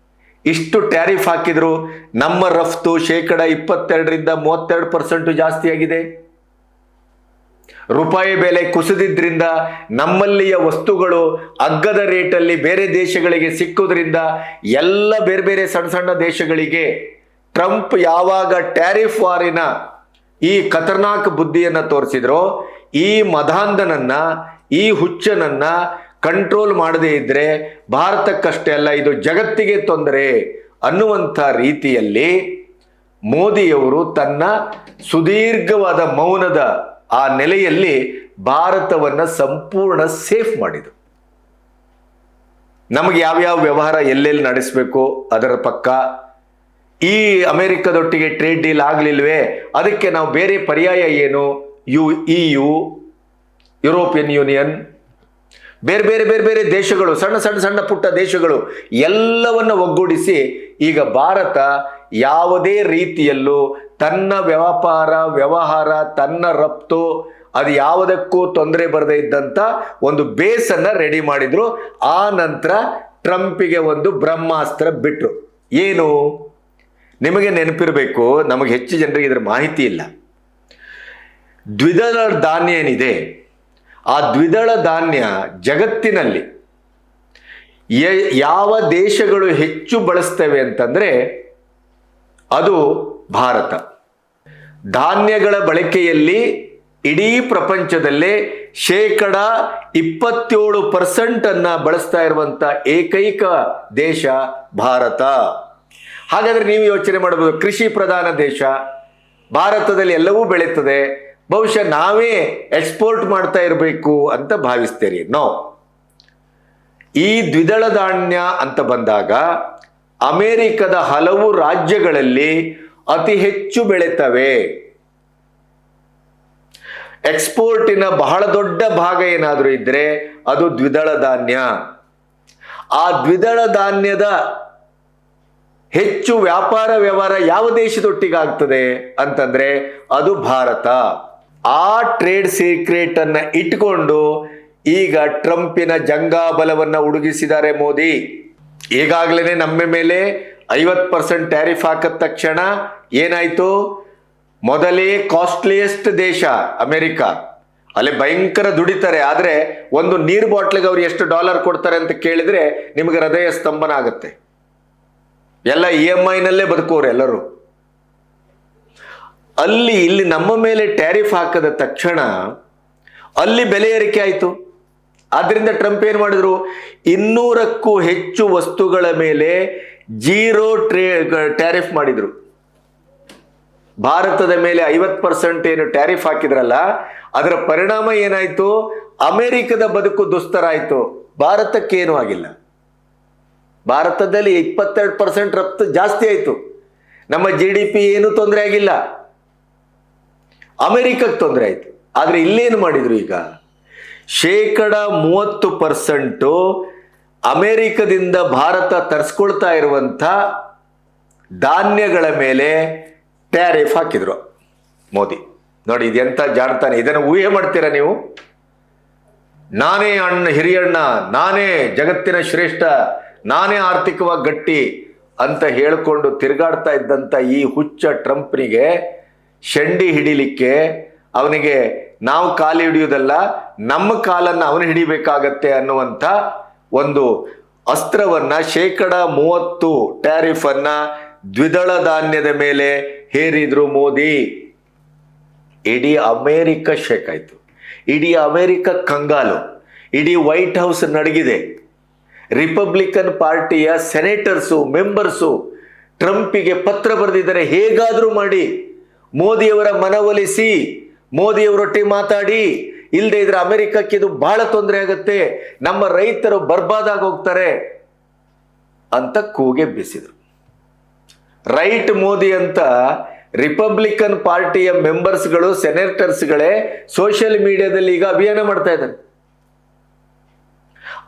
ಇಷ್ಟು ಟ್ಯಾರಿಫ್ ಹಾಕಿದ್ರು, ನಮ್ಮ ರಫ್ತು 22% 32% ಜಾಸ್ತಿ ಆಗಿದೆ. ರೂಪಾಯಿ ಬೆಲೆ ಕುಸಿದಿದ್ರಿಂದ ನಮ್ಮಲ್ಲಿಯ ವಸ್ತುಗಳು ಅಗ್ಗದ ರೇಟಲ್ಲಿ ಬೇರೆ ದೇಶಗಳಿಗೆ ಸಿಕ್ಕುವುದರಿಂದ ಎಲ್ಲ ಬೇರೆ ಬೇರೆ ಸಣ್ಣ ಸಣ್ಣ ದೇಶಗಳಿಗೆ ಟ್ರಂಪ್ ಯಾವಾಗ ಟ್ಯಾರಿಫ್ ವಾರಿನ ಈ ಖತರ್ನಾಕ್ ಬುದ್ಧಿಯನ್ನು ತೋರಿಸಿದ್ರೋ, ಈ ಮದಾಂಧನನ್ನ, ಈ ಹುಚ್ಚನನ್ನ ಕಂಟ್ರೋಲ್ ಮಾಡದೇ ಇದ್ರೆ ಭಾರತಕ್ಕಷ್ಟೇ ಅಲ್ಲ, ಇದು ಜಗತ್ತಿಗೆ ತೊಂದರೆ ಅನ್ನುವಂಥ ರೀತಿಯಲ್ಲಿ ಮೋದಿಯವರು ತನ್ನ ಸುದೀರ್ಘವಾದ ಮೌನದ ಆ ನೆಲೆಯಲ್ಲಿ ಭಾರತವನ್ನು ಸಂಪೂರ್ಣ ಸೇಫ್ ಮಾಡಿದರು. ನಮಗೆ ಯಾವ್ಯಾವ ವ್ಯವಹಾರ ಎಲ್ಲೆಲ್ಲಿ ನಡೆಸಬೇಕು ಅದರ ಪಕ್ಕ, ಈ ಅಮೆರಿಕದೊಟ್ಟಿಗೆ ಟ್ರೇಡ್ ಡೀಲ್ ಆಗಲಿಲ್ವೇ, ಅದಕ್ಕೆ ನಾವು ಬೇರೆ ಪರ್ಯಾಯ ಏನು, EU, ಯುರೋಪಿಯನ್ ಯೂನಿಯನ್, ಬೇರೆ ಬೇರೆ ಬೇರೆ ಬೇರೆ ದೇಶಗಳು, ಸಣ್ಣ ಪುಟ್ಟ ದೇಶಗಳು ಎಲ್ಲವನ್ನು ಒಗ್ಗೂಡಿಸಿ ಈಗ ಭಾರತ ಯಾವುದೇ ರೀತಿಯಲ್ಲೂ ತನ್ನ ವ್ಯವಹಾರ, ತನ್ನ ರಫ್ತು, ಅದು ಯಾವುದಕ್ಕೂ ತೊಂದರೆ ಬರದೇ ಇದ್ದಂಥ ಒಂದು ಬೇಸನ್ನು ರೆಡಿ ಮಾಡಿದ್ರು. ಆ ನಂತರ ಟ್ರಂಪಿಗೆ ಒಂದು ಬ್ರಹ್ಮಾಸ್ತ್ರ ಬಿಟ್ರು. ಏನು? ನಿಮಗೆ ನೆನಪಿರಬೇಕು, ನಮಗೆ ಹೆಚ್ಚು ಜನರಿಗೆ ಇದರ ಮಾಹಿತಿ ಇಲ್ಲ. ದ್ವಿದಳ ಧಾನ್ಯ ಏನಿದೆ, ಆ ದ್ವಿದಳ ಧಾನ್ಯ ಜಗತ್ತಿನಲ್ಲಿ ಯಾವ ದೇಶಗಳು ಹೆಚ್ಚು ಬಳಸ್ತವೆ ಅಂತಂದ್ರೆ ಅದು ಭಾರತ. ಧಾನ್ಯಗಳ ಬಳಕೆಯಲ್ಲಿ ಇಡೀ ಪ್ರಪಂಚದಲ್ಲೇ 27% ಬಳಸ್ತಾ ಇರುವಂತ ಏಕೈಕ ದೇಶ ಭಾರತ. ಹಾಗಾದ್ರೆ ನೀವು ಯೋಚನೆ ಮಾಡಬಹುದು, ಕೃಷಿ ಪ್ರಧಾನ ದೇಶ, ಭಾರತದಲ್ಲಿ ಎಲ್ಲವೂ ಬೆಳೀತದೆ, ಬಹುಶಃ ನಾವೇ ಎಕ್ಸ್ಪೋರ್ಟ್ ಮಾಡ್ತಾ ಇರಬೇಕು ಅಂತ ಭಾವಿಸ್ತೀರಿ. ನೋ, ಈ ದ್ವಿದಳ ಧಾನ್ಯ ಅಂತ ಬಂದಾಗ ಅಮೆರಿಕದ ಹಲವು ರಾಜ್ಯಗಳಲ್ಲಿ ಅತಿ ಹೆಚ್ಚು ಬೆಳೆತವೆ. ಎಕ್ಸ್ಪೋರ್ಟಿನ ಬಹಳ ದೊಡ್ಡ ಭಾಗ ಏನಾದರೂ ಇದ್ರೆ ಅದು ದ್ವಿದಳ ಧಾನ್ಯ. ಆ ದ್ವಿದಳ ಧಾನ್ಯದ ಹೆಚ್ಚು ವ್ಯವಹಾರ ಯಾವ ದೇಶದೊಟ್ಟಿಗಾಗ್ತದೆ ಅಂತಂದ್ರೆ ಅದು ಭಾರತ. ಆ ಟ್ರೇಡ್ ಸೀಕ್ರೆಟ್ ಅನ್ನ ಇಟ್ಕೊಂಡು ಈಗ ಟ್ರಂಪಿನ ಜಂಗಾಬಲವನ್ನ ಉಡುಗಿಸಿದ್ದಾರೆ ಮೋದಿ. ಈಗಾಗಲೇ ನಮ್ಮ ಮೇಲೆ 50% ಟ್ಯಾರಿಫ್ ಹಾಕಿದ ತಕ್ಷಣ ಏನಾಯ್ತು? ಮೊದಲೇ ಕಾಸ್ಟ್ಲಿಯೆಸ್ಟ್ ದೇಶ ಅಮೆರಿಕ, ಅಲ್ಲಿ ಭಯಂಕರ ದುಡಿತಾರೆ. ಆದ್ರೆ ಒಂದು ನೀರು ಬಾಟ್ಲಿಗೆ ಅವ್ರು ಎಷ್ಟು ಡಾಲರ್ ಕೊಡ್ತಾರೆ ಅಂತ ಕೇಳಿದ್ರೆ ನಿಮಗೆ ಹೃದಯ ಸ್ತಂಭನ ಆಗುತ್ತೆ. ಎಲ್ಲ EMI ನಲ್ಲೇ ಬದುಕೋರು ಎಲ್ಲರೂ. ಇಲ್ಲಿ ನಮ್ಮ ಮೇಲೆ ಟ್ಯಾರಿಫ್ ಹಾಕದ ತಕ್ಷಣ ಅಲ್ಲಿ ಬೆಲೆ ಏರಿಕೆ ಆಯಿತು. ಆದ್ರಿಂದ ಟ್ರಂಪ್ ಏನ್ ಮಾಡಿದ್ರು? 200ಕ್ಕೂ ಹೆಚ್ಚು ವಸ್ತುಗಳ ಮೇಲೆ 0 ಟ್ಯಾರಿಫ್ ಮಾಡಿದ್ರು. ಭಾರತದ ಮೇಲೆ 50% ಏನು ಟ್ಯಾರಿಫ್ ಹಾಕಿದ್ರಲ್ಲ, ಅದರ ಪರಿಣಾಮ ಏನಾಯ್ತು? ಅಮೆರಿಕದ ಬದುಕು ದುಸ್ತರಾಯ್ತು. ಭಾರತಕ್ಕೇನು ಆಗಿಲ್ಲ. ಭಾರತದಲ್ಲಿ 22% ರಫ್ತು ಜಾಸ್ತಿ ಆಯ್ತು. ನಮ್ಮ GDP ಏನು ತೊಂದರೆ ಆಗಿಲ್ಲ. ಅಮೆರಿಕಕ್ಕೆ ತೊಂದರೆ ಆಯ್ತು. ಆದ್ರೆ ಇಲ್ಲೇನು ಮಾಡಿದ್ರು? ಈಗ 30% ಅಮೆರಿಕದಿಂದ ಭಾರತ ತರಿಸ್ಕೊಳ್ತಾ ಇರುವಂಥ ಧಾನ್ಯಗಳ ಮೇಲೆ ಟ್ಯಾರಿಫ್ ಹಾಕಿದ್ರು ಮೋದಿ. ನೋಡಿ, ಇದೆಂತ ಜಾಣ್ತಾನೆ. ಇದನ್ನು ಊಹೆ ಮಾಡ್ತೀರಾ ನೀವು? ನಾನೇ ಹಿರಿಯಣ್ಣ, ನಾನೇ ಜಗತ್ತಿನ ಶ್ರೇಷ್ಠ, ನಾನೇ ಆರ್ಥಿಕವಾಗಿ ಗಟ್ಟಿ ಅಂತ ಹೇಳಿಕೊಂಡು ತಿರುಗಾಡ್ತಾ ಇದ್ದಂಥ ಈ ಹುಚ್ಚ ಟ್ರಂಪ್ನಿಗೆ ಶಂಡಿ ಹಿಡಿಲಿಕ್ಕೆ ಅವನಿಗೆ ನಾವು ಕಾಲು ಹಿಡಿಯುವುದಲ್ಲ, ನಮ್ಮ ಕಾಲನ್ನು ಅವನು ಹಿಡಿಬೇಕಾಗತ್ತೆ ಅನ್ನುವಂಥ ಒಂದು ಅಸ್ತ್ರವನ್ನ 30% ಟ್ಯಾರಿಫ್ ಅನ್ನ ದ್ವಿದಳ ಧಾನ್ಯದ ಮೇಲೆ ಹೇರಿದ್ರು ಮೋದಿ. ಇಡೀ ಅಮೆರಿಕ ಶೇಕ್ ಆಯ್ತು. ಇಡೀ ಅಮೆರಿಕ ಕಂಗಾಲು. ಇಡೀ ವೈಟ್ ಹೌಸ್ ನಡಗಿದೆ. ರಿಪಬ್ಲಿಕನ್ ಪಾರ್ಟಿಯ ಸೆನೇಟರ್ಸು, ಮೆಂಬರ್ಸು ಟ್ರಂಪಿಗೆ ಪತ್ರ ಬರೆದಿದ್ದಾರೆ. ಹೇಗಾದ್ರೂ ಮಾಡಿ ಮೋದಿಯವರ ಮನವೊಲಿಸಿ, ಮೋದಿಯವರೊಟ್ಟಿಗೆ ಮಾತಾಡಿ, ಇಲ್ಲದೆ ಇದ್ರೆ ಅಮೆರಿಕಕ್ಕೆ ಇದು ಬಹಳ ತೊಂದರೆ ಆಗುತ್ತೆ, ನಮ್ಮ ರೈತರು ಬರ್ಬಾದಾಗಿ ಹೋಗ್ತಾರೆ ಅಂತ ಕೂಗೆಬ್ಬಿಸಿದ್ರು. ರೈಟ್ ಮೋದಿ ಅಂತ ರಿಪಬ್ಲಿಕನ್ ಪಾರ್ಟಿಯ ಮೆಂಬರ್ಸ್ಗಳು, ಸೆನೇಟರ್ಸ್ಗಳೇ ಸೋಷಿಯಲ್ ಮೀಡಿಯಾದಲ್ಲಿ ಈಗ ಅಭಿಯಾನ ಮಾಡ್ತಾ ಇದ್ದಾರೆ.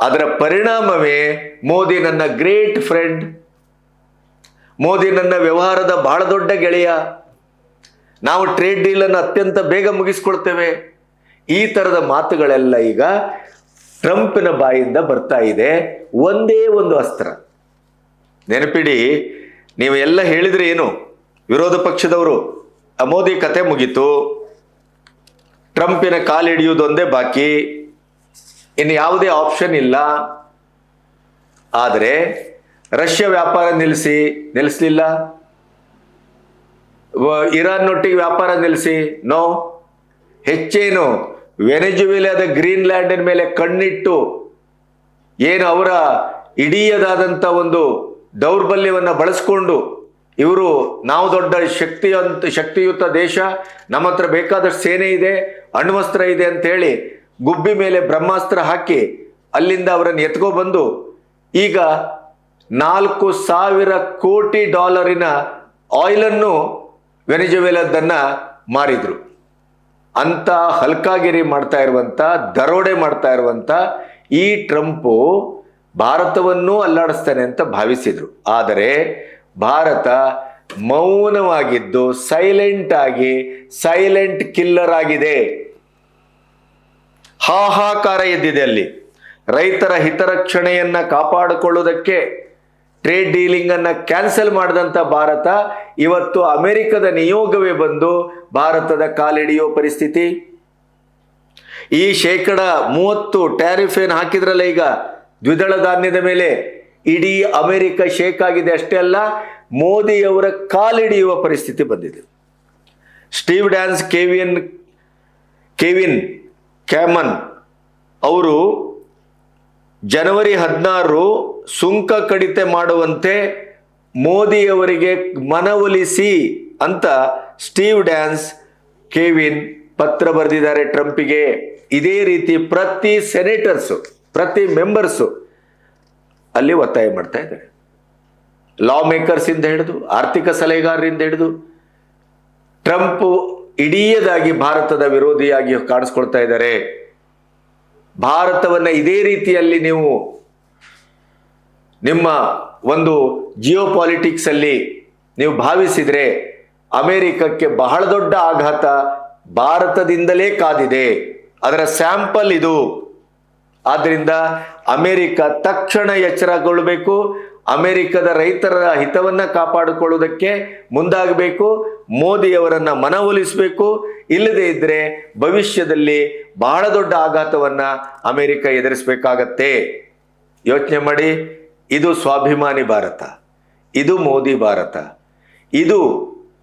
ಅದರ ಪರಿಣಾಮವೇ ಮೋದಿ ನನ್ನ ಗ್ರೇಟ್ ಫ್ರೆಂಡ್, ಮೋದಿ ನನ್ನ ವ್ಯವಹಾರದ ಬಹಳ ದೊಡ್ಡ ಗೆಳೆಯ, ನಾವು ಟ್ರೇಡ್ ಡೀಲ್ ಅನ್ನು ಅತ್ಯಂತ ಬೇಗ ಮುಗಿಸ್ಕೊಳ್ತೇವೆ, ಈ ತರದ ಮಾತುಗಳೆಲ್ಲ ಈಗ ಟ್ರಂಪ್ನ ಬಾಯಿಂದ ಬರ್ತಾ ಇದೆ. ಒಂದೇ ಒಂದು ಅಸ್ತ್ರ ನೆನಪಿಡಿ. ನೀವು ಎಲ್ಲ ಹೇಳಿದ್ರೆ ಏನು, ವಿರೋಧ ಪಕ್ಷದವರು ಮೋದಿ ಕತೆ ಮುಗೀತು, ಟ್ರಂಪಿನ ಕಾಲು ಹಿಡಿಯುವುದೊಂದೇ ಬಾಕಿ, ಇನ್ನು ಯಾವುದೇ ಆಪ್ಷನ್ ಇಲ್ಲ. ಆದರೆ ರಷ್ಯಾ ವ್ಯಾಪಾರ ನಿಲ್ಲಿಸಲಿಲ್ಲ, ಇರಾನ್ನೊಟ್ಟಿಗೆ ವ್ಯಾಪಾರ ನಿಲ್ಲಿಸಿ, ನೋ. ಹೆಚ್ಚೇನು ವೆನೆಜುವೆಲಾದ ಗ್ರೀನ್ಲ್ಯಾಂಡಿನ ಮೇಲೆ ಕಣ್ಣಿಟ್ಟು ಏನು ಅವರ ಇಡೀಯದಾದಂಥ ಒಂದು ದೌರ್ಬಲ್ಯವನ್ನು ಬಳಸ್ಕೊಂಡು ಇವರು ನಾವು ದೊಡ್ಡ ಶಕ್ತಿಯುತ ದೇಶ, ನಮ್ಮ ಹತ್ರ ಬೇಕಾದಷ್ಟು ಸೇನೆ ಇದೆ, ಅಣ್ವಸ್ತ್ರ ಇದೆ ಅಂತ ಹೇಳಿ ಗುಬ್ಬಿ ಮೇಲೆ ಬ್ರಹ್ಮಾಸ್ತ್ರ ಹಾಕಿ ಅಲ್ಲಿಂದ ಅವರನ್ನು ಎತ್ಕೊಬಂದು ಈಗ $4,000 ಕೋಟಿ ಆಯಿಲನ್ನು ವೆನೆಜುವೆಲಾದನ್ನ ಮಾರಿದ್ರು. ಅಂತ ಹಲ್ಕಾಗಿರಿ ಮಾಡ್ತಾ ಇರುವಂತ, ದರೋಡೆ ಮಾಡ್ತಾ ಇರುವಂತ ಈ ಟ್ರಂಪು ಭಾರತವನ್ನೂ ಅಲ್ಲಾಡಿಸ್ತಾನೆ ಅಂತ ಭಾವಿಸಿದ್ರು. ಆದರೆ ಭಾರತ ಮೌನವಾಗಿದ್ದು ಸೈಲೆಂಟ್ ಕಿಲ್ಲರ್ ಆಗಿದೆ. ಹಾಹಾಕಾರ ಎದ್ದಿದೆ ಅಲ್ಲಿ. ರೈತರ ಹಿತರಕ್ಷಣೆಯನ್ನ ಕಾಪಾಡಿಕೊಳ್ಳುವುದಕ್ಕೆ ಟ್ರೇಡ್ ಡೀಲಿಂಗ್ ಅನ್ನ ಕ್ಯಾನ್ಸಲ್ ಮಾಡಿದಂತ ಭಾರತ ಇವತ್ತು ಅಮೆರಿಕದ ನಿಯೋಗವೇ ಬಂದು ಭಾರತದ ಕಾಲಿಡಿಯೋ ಪರಿಸ್ಥಿತಿ. ಈ 30% ಟ್ಯಾರಿಫ್ ಏನು ಹಾಕಿದ್ರಲ್ಲ ಈಗ ದ್ವಿದಳ ಧಾನ್ಯದ ಮೇಲೆ, ಇಡೀ ಅಮೆರಿಕ ಶೇಕ್ ಆಗಿದೆ. ಅಷ್ಟೇ ಅಲ್ಲ, ಮೋದಿಯವರ ಕಾಲಿಡಿಯುವ ಪರಿಸ್ಥಿತಿ ಬಂದಿದೆ. ಸ್ಟೀವ್ ಡ್ಯಾನ್ಸ್ ಕೆವಿನ್ ಕ್ಯಾಮನ್ ಅವರು ಜನವರಿ 16 ಸುಂಕ ಕಡಿತ ಮಾಡುವಂತೆ ಮೋದಿಯವರಿಗೆ ಮನವೊಲಿಸಿ ಅಂತ ಸ್ಟೀವ್ ಡ್ಯಾನ್ಸ್ ಕೆವಿನ್ ಪತ್ರ ಬರೆದಿದ್ದಾರೆ ಟ್ರಂಪಿಗೆ. ಇದೇ ರೀತಿ ಪ್ರತಿ ಸೆನೇಟರ್ಸು, ಪ್ರತಿ ಮೆಂಬರ್ಸು ಅಲ್ಲಿ ಒತ್ತಾಯ ಮಾಡ್ತಾ ಇದ್ದಾರೆ. ಲಾ ಮೇಕರ್ಸ್ ಇಂದ ಹಿಡಿದು, ಆರ್ಥಿಕ ಸಲಹೆಗಾರರಿಂದ ಹಿಡಿದು ಟ್ರಂಪ್ ಇಡೀದಾಗಿ ಭಾರತದ ವಿರೋಧಿಯಾಗಿ ಕಾಣಿಸ್ಕೊಳ್ತಾ ಇದ್ದಾರೆ. ಭಾರತವನ್ನ ಇದೇ ರೀತಿಯಲ್ಲಿ ನೀವು ನಿಮ್ಮ ಒಂದು ಜಿಯೋ ಪಾಲಿಟಿಕ್ಸ್ ಅಲ್ಲಿ ನೀವು ಭಾವಿಸಿದ್ರೆ ಅಮೆರಿಕಕ್ಕೆ ಬಹಳ ದೊಡ್ಡ ಆಘಾತ ಭಾರತದಿಂದಲೇ ಕಾದಿದೆ. ಅದರ ಸ್ಯಾಂಪಲ್ ಇದು. ಆದ್ರಿಂದ ಅಮೆರಿಕ ತಕ್ಷಣ ಎಚ್ಚರಗೊಳ್ಳಬೇಕು. ಅಮೆರಿಕದ ರೈತರ ಹಿತವನ್ನ ಕಾಪಾಡಿಕೊಳ್ಳುವುದಕ್ಕೆ ಮುಂದಾಗಬೇಕು. ಮೋದಿಯವರನ್ನ ಮನವೊಲಿಸಬೇಕು. ಇಲ್ಲದೇ ಇದ್ರೆ ಭವಿಷ್ಯದಲ್ಲಿ ಬಹಳ ದೊಡ್ಡ ಆಘಾತವನ್ನ ಅಮೆರಿಕ ಎದುರಿಸಬೇಕಾಗತ್ತೆ. ಯೋಚನೆ ಮಾಡಿ, ಇದು ಸ್ವಾಭಿಮಾನಿ ಭಾರತ, ಇದು ಮೋದಿ ಭಾರತ, ಇದು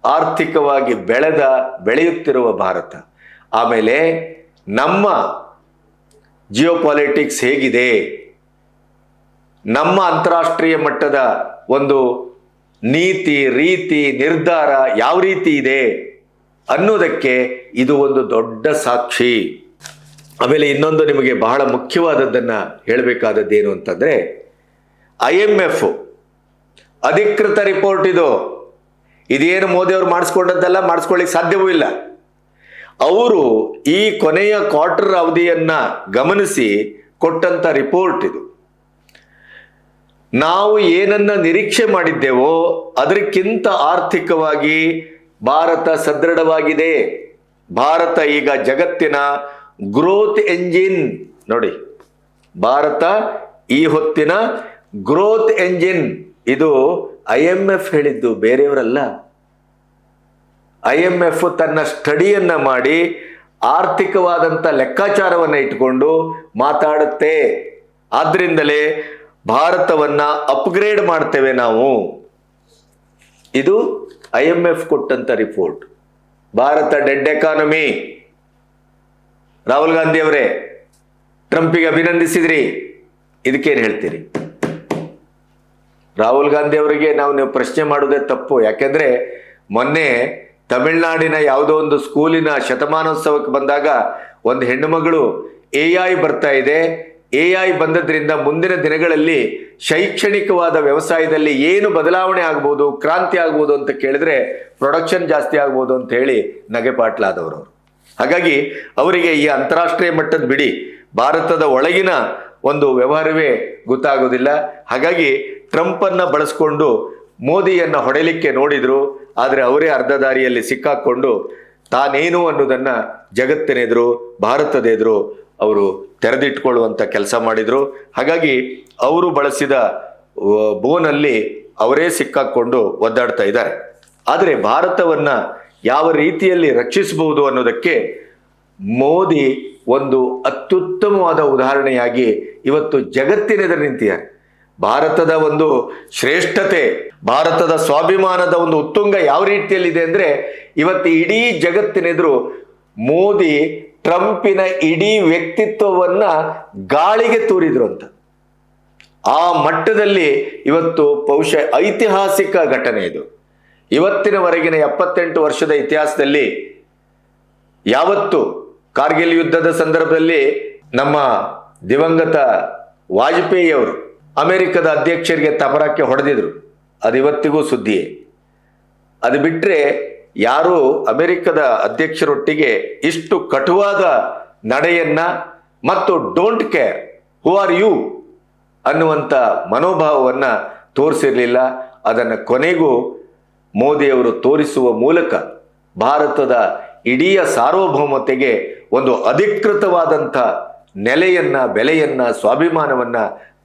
ಆರ್ಥಿಕವಾಗಿ ಬೆಳೆಯುತ್ತಿರುವ ಭಾರತ. ಆಮೇಲೆ ನಮ್ಮ ಜಿಯೋಪಾಲಿಟಿಕ್ಸ್ ಹೇಗಿದೆ, ನಮ್ಮ ಅಂತಾರಾಷ್ಟ್ರೀಯ ಮಟ್ಟದ ಒಂದು ನೀತಿ ರೀತಿ ನಿರ್ಧಾರ ಯಾವ ರೀತಿ ಇದೆ ಅನ್ನೋದಕ್ಕೆ ಇದು ಒಂದು ದೊಡ್ಡ ಸಾಕ್ಷಿ. ಆಮೇಲೆ ಇನ್ನೊಂದು ನಿಮಗೆ ಬಹಳ ಮುಖ್ಯವಾದದ್ದನ್ನ ಹೇಳಬೇಕಾದದ್ದೇನು ಅಂತಂದ್ರೆ, IMF ಅಧಿಕೃತ ರಿಪೋರ್ಟ್ ಇದೇನು ಮೋದಿ ಅವರು ಮಾಡಿಸ್ಕೊಂಡದ್ದಲ್ಲ, ಮಾಡಿಸ್ಕೊಳ್ಳಿಕ್ ಸಾಧ್ಯವೂ ಇಲ್ಲ. ಅವರು ಈ ಕೊನೆಯ ಕ್ವಾರ್ಟರ್ ಅವಧಿಯನ್ನ ಗಮನಿಸಿ ಕೊಟ್ಟಂತ ರಿಪೋರ್ಟ್ ಇದು. ನಾವು ಏನನ್ನ ನಿರೀಕ್ಷೆ ಮಾಡಿದ್ದೆವೋ ಅದಕ್ಕಿಂತ ಆರ್ಥಿಕವಾಗಿ ಭಾರತ ಸದೃಢವಾಗಿದೆ. ಭಾರತ ಈಗ ಜಗತ್ತಿನ ಗ್ರೋತ್ ಎಂಜಿನ್. ನೋಡಿ, ಭಾರತ ಈ ಹೊತ್ತಿನ ಗ್ರೋತ್ ಎಂಜಿನ್. ಇದು IMF ಹೇಳಿದ್ದು, ಬೇರೆಯವರಲ್ಲ. IMF ತನ್ನ ಸ್ಟಡಿಯನ್ನ ಮಾಡಿ ಆರ್ಥಿಕವಾದಂಥ ಲೆಕ್ಕಾಚಾರವನ್ನ ಇಟ್ಕೊಂಡು ಮಾತಾಡುತ್ತೆ. ಆದ್ರಿಂದಲೇ ಭಾರತವನ್ನ ಅಪ್ಗ್ರೇಡ್ ಮಾಡ್ತೇವೆ ನಾವು. ಇದು IMF ಕೊಟ್ಟಂತ report. Bharat dead economy. Rahul Gandhi ಅವರೇ, ಟ್ರಂಪಿಗೆ ಅಭಿನಂದಿಸಿದ್ರಿ, ಇದಕ್ಕೇನು ಹೇಳ್ತೀರಿ? ರಾಹುಲ್ ಗಾಂಧಿ ಅವರಿಗೆ ನೀವು ಪ್ರಶ್ನೆ ಮಾಡೋದೇ ತಪ್ಪು. ಯಾಕೆಂದ್ರೆ ಮೊನ್ನೆ ತಮಿಳುನಾಡಿನ ಯಾವುದೋ ಒಂದು ಸ್ಕೂಲಿನ ಶತಮಾನೋತ್ಸವಕ್ಕೆ ಬಂದಾಗ ಒಂದು ಹೆಣ್ಣು ಮಗಳು AI ಬರ್ತಾ ಇದೆ, AI ಬಂದದ್ರಿಂದ ಮುಂದಿನ ದಿನಗಳಲ್ಲಿ ಶೈಕ್ಷಣಿಕವಾದ ವ್ಯವಸಾಯದಲ್ಲಿ ಏನು ಬದಲಾವಣೆ ಆಗ್ಬೋದು, ಕ್ರಾಂತಿ ಆಗ್ಬೋದು ಅಂತ ಕೇಳಿದ್ರೆ ಪ್ರೊಡಕ್ಷನ್ ಜಾಸ್ತಿ ಆಗ್ಬೋದು ಅಂತ ಹೇಳಿ ನಗೆಪಾಟ್ಲಾದವರು. ಹಾಗಾಗಿ ಅವರಿಗೆ ಈ ಅಂತಾರಾಷ್ಟ್ರೀಯ ಮಟ್ಟದ ಬಿಡಿ, ಭಾರತದ ಒಳಗಿನ ಒಂದು ವ್ಯವಹಾರವೇ ಗೊತ್ತಾಗೋದಿಲ್ಲ. ಹಾಗಾಗಿ ಟ್ರಂಪನ್ನ ಬಳಸ್ಕೊಂಡು ಮೋದಿಯನ್ನ ಹೊಡೆಯಲಿಕ್ಕೆ ನೋಡಿದ್ರು. ಆದರೆ ಅವರೇ ಅರ್ಧ ದಾರಿಯಲ್ಲಿ ಸಿಕ್ಕಾಕೊಂಡು ತಾನೇನು ಅನ್ನೋದನ್ನ ಜಗತ್ತಿನ ಎದುರು, ಭಾರತದ ಎದುರು ಅವರು ತೆರೆದಿಟ್ಕೊಳ್ಳುವಂತ ಕೆಲಸ ಮಾಡಿದ್ರು. ಹಾಗಾಗಿ ಅವರು ಬಳಸಿದ ಬೋನಲ್ಲಿ ಅವರೇ ಸಿಕ್ಕಾಕೊಂಡು ಒದ್ದಾಡ್ತಾ ಇದ್ದಾರೆ. ಆದರೆ ಭಾರತವನ್ನ ಯಾವ ರೀತಿಯಲ್ಲಿ ರಕ್ಷಿಸಬಹುದು ಅನ್ನೋದಕ್ಕೆ ಮೋದಿ ಒಂದು ಅತ್ಯುತ್ತಮವಾದ ಉದಾಹರಣೆಯಾಗಿ ಇವತ್ತು ಜಗತ್ತಿನೆದುರು ನಿಂತಿದ್ದಾರೆ. ಭಾರತದ ಒಂದು ಶ್ರೇಷ್ಠತೆ, ಭಾರತದ ಸ್ವಾಭಿಮಾನದ ಒಂದು ಉತ್ತುಂಗ ಯಾವ ರೀತಿಯಲ್ಲಿದೆ ಅಂದ್ರೆ, ಇವತ್ತು ಇಡೀ ಜಗತ್ತಿನೆದುರು ಮೋದಿ ಟ್ರಂಪಿನ ಇಡೀ ವ್ಯಕ್ತಿತ್ವವನ್ನ ಗಾಳಿಗೆ ತೂರಿದ್ರು ಅಂತ. ಆ ಮಟ್ಟದಲ್ಲಿ ಇವತ್ತು ಬಹುಶಃ ಐತಿಹಾಸಿಕ ಘಟನೆ ಇದು. ಇವತ್ತಿನವರೆಗಿನ 78 ವರ್ಷದ ಇತಿಹಾಸದಲ್ಲಿ ಯಾವತ್ತು ಕಾರ್ಗಿಲ್ ಯುದ್ಧದ ಸಂದರ್ಭದಲ್ಲಿ ನಮ್ಮ ದಿವಂಗತ ವಾಜಪೇಯಿ ಅವರು ಅಮೆರಿಕದ ಅಧ್ಯಕ್ಷರಿಗೆ ತಪರಕ್ಕೆ ಹೊಡೆದಿದ್ರು, ಅದು ಇವತ್ತಿಗೂ ಸುದ್ದಿಯೇ. ಅದು ಬಿಟ್ಟರೆ ಯಾರು ಅಮೆರಿಕದ ಅಧ್ಯಕ್ಷರೊಟ್ಟಿಗೆ ಇಷ್ಟು ಕಟುವಾದ ನಡೆಯನ್ನ ಮತ್ತು don't care who are you ಅನ್ನುವಂಥ ಮನೋಭಾವವನ್ನ ತೋರಿಸಿರಲಿಲ್ಲ. ಅದನ್ನು ಕೊನೆಗೂ ಮೋದಿಯವರು ತೋರಿಸುವ ಮೂಲಕ ಭಾರತದ ಇಡೀ ಸಾರ್ವಭೌಮತೆಗೆ ಒಂದು ಅಧಿಕೃತವಾದಂಥ ನೆಲೆಯನ್ನ, ಬೆಲೆಯನ್ನ, ಸ್ವಾಭಿಮಾನವನ್ನ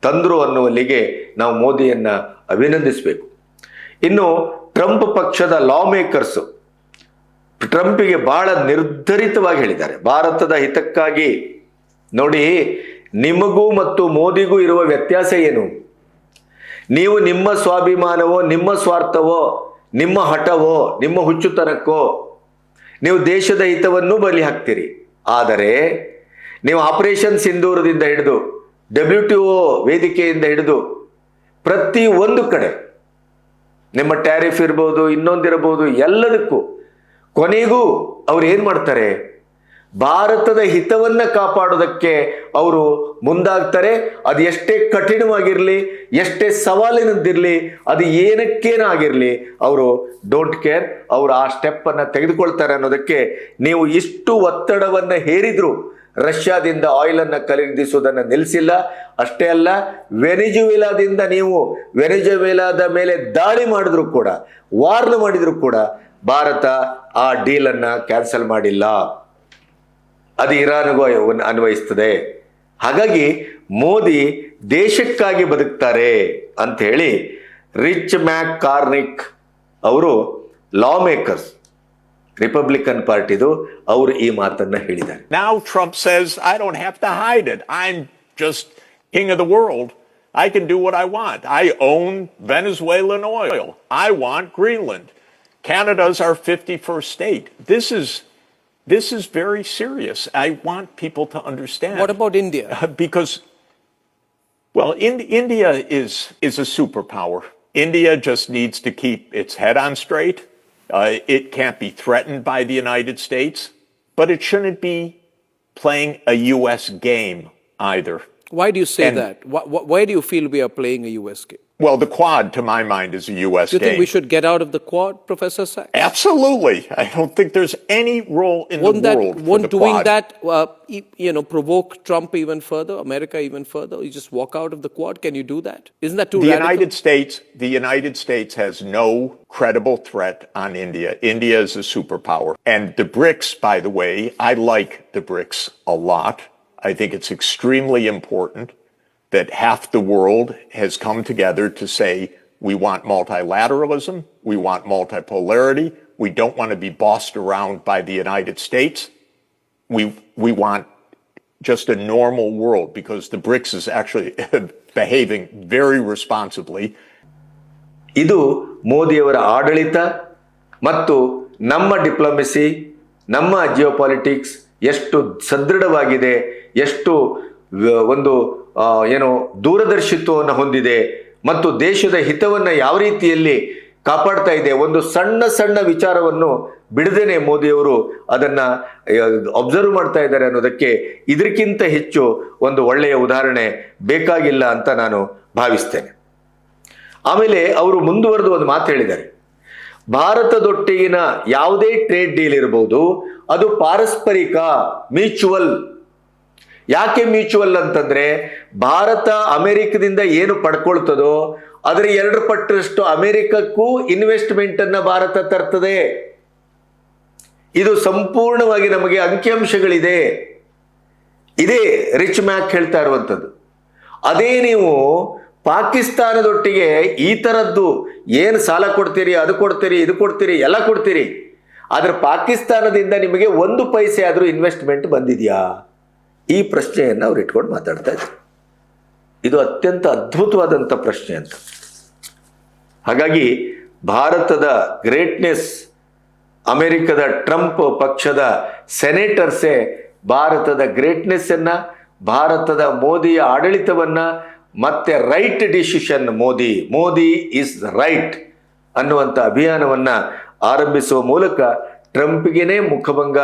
ತಂದ್ರು ಅನ್ನುವಲ್ಲಿಗೆ ನಾವು ಮೋದಿಯನ್ನ ಅಭಿನಂದಿಸಬೇಕು. ಇನ್ನು ಟ್ರಂಪ್ ಪಕ್ಷದ ಲಾ ಮೇಕರ್ಸ್ ಟ್ರಂಪಿಗೆ ಬಹಳ ನಿರ್ಧರಿತವಾಗಿ ಹೇಳಿದ್ದಾರೆ, ಭಾರತದ ಹಿತಕ್ಕಾಗಿ ನೋಡಿ, ನಿಮಗೂ ಮತ್ತು ಮೋದಿಗೂ ಇರುವ ವ್ಯತ್ಯಾಸ ಏನು? ನೀವು ನಿಮ್ಮ ಸ್ವಾಭಿಮಾನವೋ, ನಿಮ್ಮ ಸ್ವಾರ್ಥವೋ, ನಿಮ್ಮ ಹಠವೋ, ನಿಮ್ಮ ಹುಚ್ಚುತನಕ್ಕೋ ನೀವು ದೇಶದ ಹಿತವನ್ನು ಬಲಿ ಹಾಕ್ತೀರಿ. ಆದರೆ ನೀವು ಆಪರೇಷನ್ ಸಿಂಧೂರದಿಂದ ಹಿಡಿದು WTO ವೇದಿಕೆಯಿಂದ ಹಿಡಿದು ಪ್ರತಿ ಒಂದು ಕಡೆ ನಿಮ್ಮ ಟ್ಯಾರಿಫ್ ಇರ್ಬೋದು, ಇನ್ನೊಂದಿರಬಹುದು, ಎಲ್ಲದಕ್ಕೂ ಕೊನೆಗೂ ಅವ್ರು ಏನು ಮಾಡ್ತಾರೆ? ಭಾರತದ ಹಿತವನ್ನ ಕಾಪಾಡೋದಕ್ಕೆ ಅವರು ಮುಂದಾಗ್ತಾರೆ. ಅದು ಎಷ್ಟೇ ಕಠಿಣವಾಗಿರಲಿ, ಎಷ್ಟೇ ಸವಾಲಿನದ್ದಿರಲಿ, ಅದು ಏನಕ್ಕೇನಾಗಿರಲಿ, ಅವರು ಡೋಂಟ್ ಕೇರ್, ಅವರು ಆ ಸ್ಟೆಪ್ ಅನ್ನ ತೆಗೆದುಕೊಳ್ತಾರೆ ಅನ್ನೋದಕ್ಕೆ ನೀವು ಇಷ್ಟು ಒತ್ತಡವನ್ನ ಹೇರಿದ್ರು ರಷ್ಯಾದಿಂದ ಆಯಿಲ್ ಅನ್ನ ಖರೀದಿಸುವುದನ್ನು ನಿಲ್ಲಿಸಿಲ್ಲ. ಅಷ್ಟೇ ಅಲ್ಲ, ವೆನಿಜುವೆಲಾದಿಂದ ನೀವು ವೆನಿಜುವೆಲಾದ ಮೇಲೆ ದಾಳಿ ಮಾಡಿದ್ರು ಕೂಡ, ವಾರ್ನ್ ಮಾಡಿದ್ರು ಕೂಡ ಭಾರತ ಆ ಡೀಲ್ ಅನ್ನ ಕ್ಯಾನ್ಸಲ್ ಮಾಡಿಲ್ಲ. ಅದು ಇರಾನ್ಗೂ ಅನ್ವಯಿಸ್ತದೆ. ಹಾಗಾಗಿ ಮೋದಿ ದೇಶಕ್ಕಾಗಿ ಬದುಕ್ತಾರೆ ಅಂತ ಹೇಳಿ ರಿಚ್ ಮ್ಯಾಕ್ ಕಾರ್ನಿಕ್ ಅವರು ಲಾ ಮೇಕರ್ಸ್ ರಿಪಬ್ಲಿಕನ್ ಪಾರ್ಟಿದು ಅವರು ಈ ಮಾತನ್ನ ಹೇಳಿದ್ದಾರೆ. Now Trump says, I don't have to hide it. I'm just king of the world. I can do what I want. I own Venezuelan oil. I want Greenland. Canada's our 51st state. This is very serious. I want people to understand. What about India? Because, well, India is a superpower. India just needs to keep its head on straight. It can't be threatened by the United States, but it shouldn't be playing a U.S. game either. Why do you say that? Why do you feel we are playing a U.S. game? Well, the Quad, to my mind, is a U.S. Do you game. think we should get out of the Quad, Professor Sachs? Absolutely. I don't think there's any role in the world for won't the doing Quad. that, provoke Trump even further, America even further? You just walk out of the Quad? Can you do that? Isn't that too radical? The United States has no credible threat on India. India is a superpower. And the BRICS, by the way, I like the BRICS a lot. I think it's extremely important that half the world has come together to say, we want multilateralism, we want multipolarity, we don't want to be bossed around by the United States. We want just a normal world, because the BRICS is actually behaving very responsibly. ಇದು ಮೋದಿಯವರ ಆಡಳಿತ ಮತ್ತು ನಮ್ಮ diplomacy, ನಮ್ಮ ಜಿಯೋಪಾಲಿಟಿಕ್ಸ್ ಎಷ್ಟು ಸದೃಢವಾಗಿದೆ, ಎಷ್ಟು ಒಂದು ದೂರದರ್ಶಿತ್ವವನ್ನು ಹೊಂದಿದೆ ಮತ್ತು ದೇಶದ ಹಿತವನ್ನು ಯಾವ ರೀತಿಯಲ್ಲಿ ಕಾಪಾಡ್ತಾ ಇದೆ. ಒಂದು ಸಣ್ಣ ಸಣ್ಣ ವಿಚಾರವನ್ನು ಬಿಡದೇನೆ ಮೋದಿಯವರು ಅದನ್ನ ಅಬ್ಸರ್ವ್ ಮಾಡ್ತಾ ಇದ್ದಾರೆ ಅನ್ನೋದಕ್ಕೆ ಇದಕ್ಕಿಂತ ಹೆಚ್ಚು ಒಂದು ಒಳ್ಳೆಯ ಉದಾಹರಣೆ ಬೇಕಾಗಿಲ್ಲ ಅಂತ ನಾನು ಭಾವಿಸ್ತೇನೆ. ಆಮೇಲೆ ಅವರು ಮುಂದುವರೆದು ಒಂದು ಮಾತು ಹೇಳಿದ್ದಾರೆ, ಭಾರತದೊಟ್ಟಿಗಿನ ಯಾವುದೇ ಟ್ರೇಡ್ ಡೀಲ್ ಇರಬಹುದು, ಅದು ಪಾರಸ್ಪರಿಕ, ಮ್ಯೂಚುವಲ್. ಯಾಕೆ ಮ್ಯೂಚುವಲ್ ಅಂತಂದ್ರೆ, ಭಾರತ ಅಮೆರಿಕದಿಂದ ಏನು ಪಡ್ಕೊಳ್ತದೋ ಅದರ 2 ಪಟ್ಟರಷ್ಟು ಅಮೆರಿಕಕ್ಕೂ ಇನ್ವೆಸ್ಟ್ಮೆಂಟ್ ಅನ್ನ ಭಾರತ ತರ್ತದೆ. ಇದು ಸಂಪೂರ್ಣವಾಗಿ ನಮಗೆ ಅಂಕಿಅಂಶಗಳಿದೆ. ಇದೇ ರಿಚ್ ಮ್ಯಾಕ್ ಹೇಳ್ತಾ ಇರುವಂಥದ್ದು. ಅದೇ ನೀವು ಪಾಕಿಸ್ತಾನದೊಟ್ಟಿಗೆ ಈ ಥರದ್ದು ಏನು ಸಾಲ ಕೊಡ್ತೀರಿ, ಅದು ಕೊಡ್ತೀರಿ, ಇದು ಕೊಡ್ತೀರಿ, ಎಲ್ಲ ಕೊಡ್ತೀರಿ, ಆದ್ರೆ ಪಾಕಿಸ್ತಾನದಿಂದ ನಿಮಗೆ 1 ಪೈಸೆ ಆದರೂ ಇನ್ವೆಸ್ಟ್ಮೆಂಟ್ ಬಂದಿದೆಯಾ? ಈ ಪ್ರಶ್ನೆಯನ್ನು ಅವ್ರು ಇಟ್ಕೊಂಡು ಮಾತಾಡ್ತಾ ಇದ್ದಾರೆ. ಇದು ಅತ್ಯಂತ ಅದ್ಭುತವಾದಂಥ ಪ್ರಶ್ನೆ ಅಂತ. ಹಾಗಾಗಿ ಭಾರತದ ಗ್ರೇಟ್ನೆಸ್, ಅಮೆರಿಕದ ಟ್ರಂಪ್ ಪಕ್ಷದ ಸೆನೇಟರ್ಸೇ ಭಾರತದ ಗ್ರೇಟ್ನೆಸ್ಸನ್ನ, ಭಾರತದ ಮೋದಿಯ ಆಡಳಿತವನ್ನ ಮತ್ತೆ right decision, Modi is right ಅನ್ನುವಂಥ ಅಭಿಯಾನವನ್ನ ಆರಂಭಿಸುವ ಮೂಲಕ ಟ್ರಂಪ್ಗೆನೇ ಮುಖಭಂಗ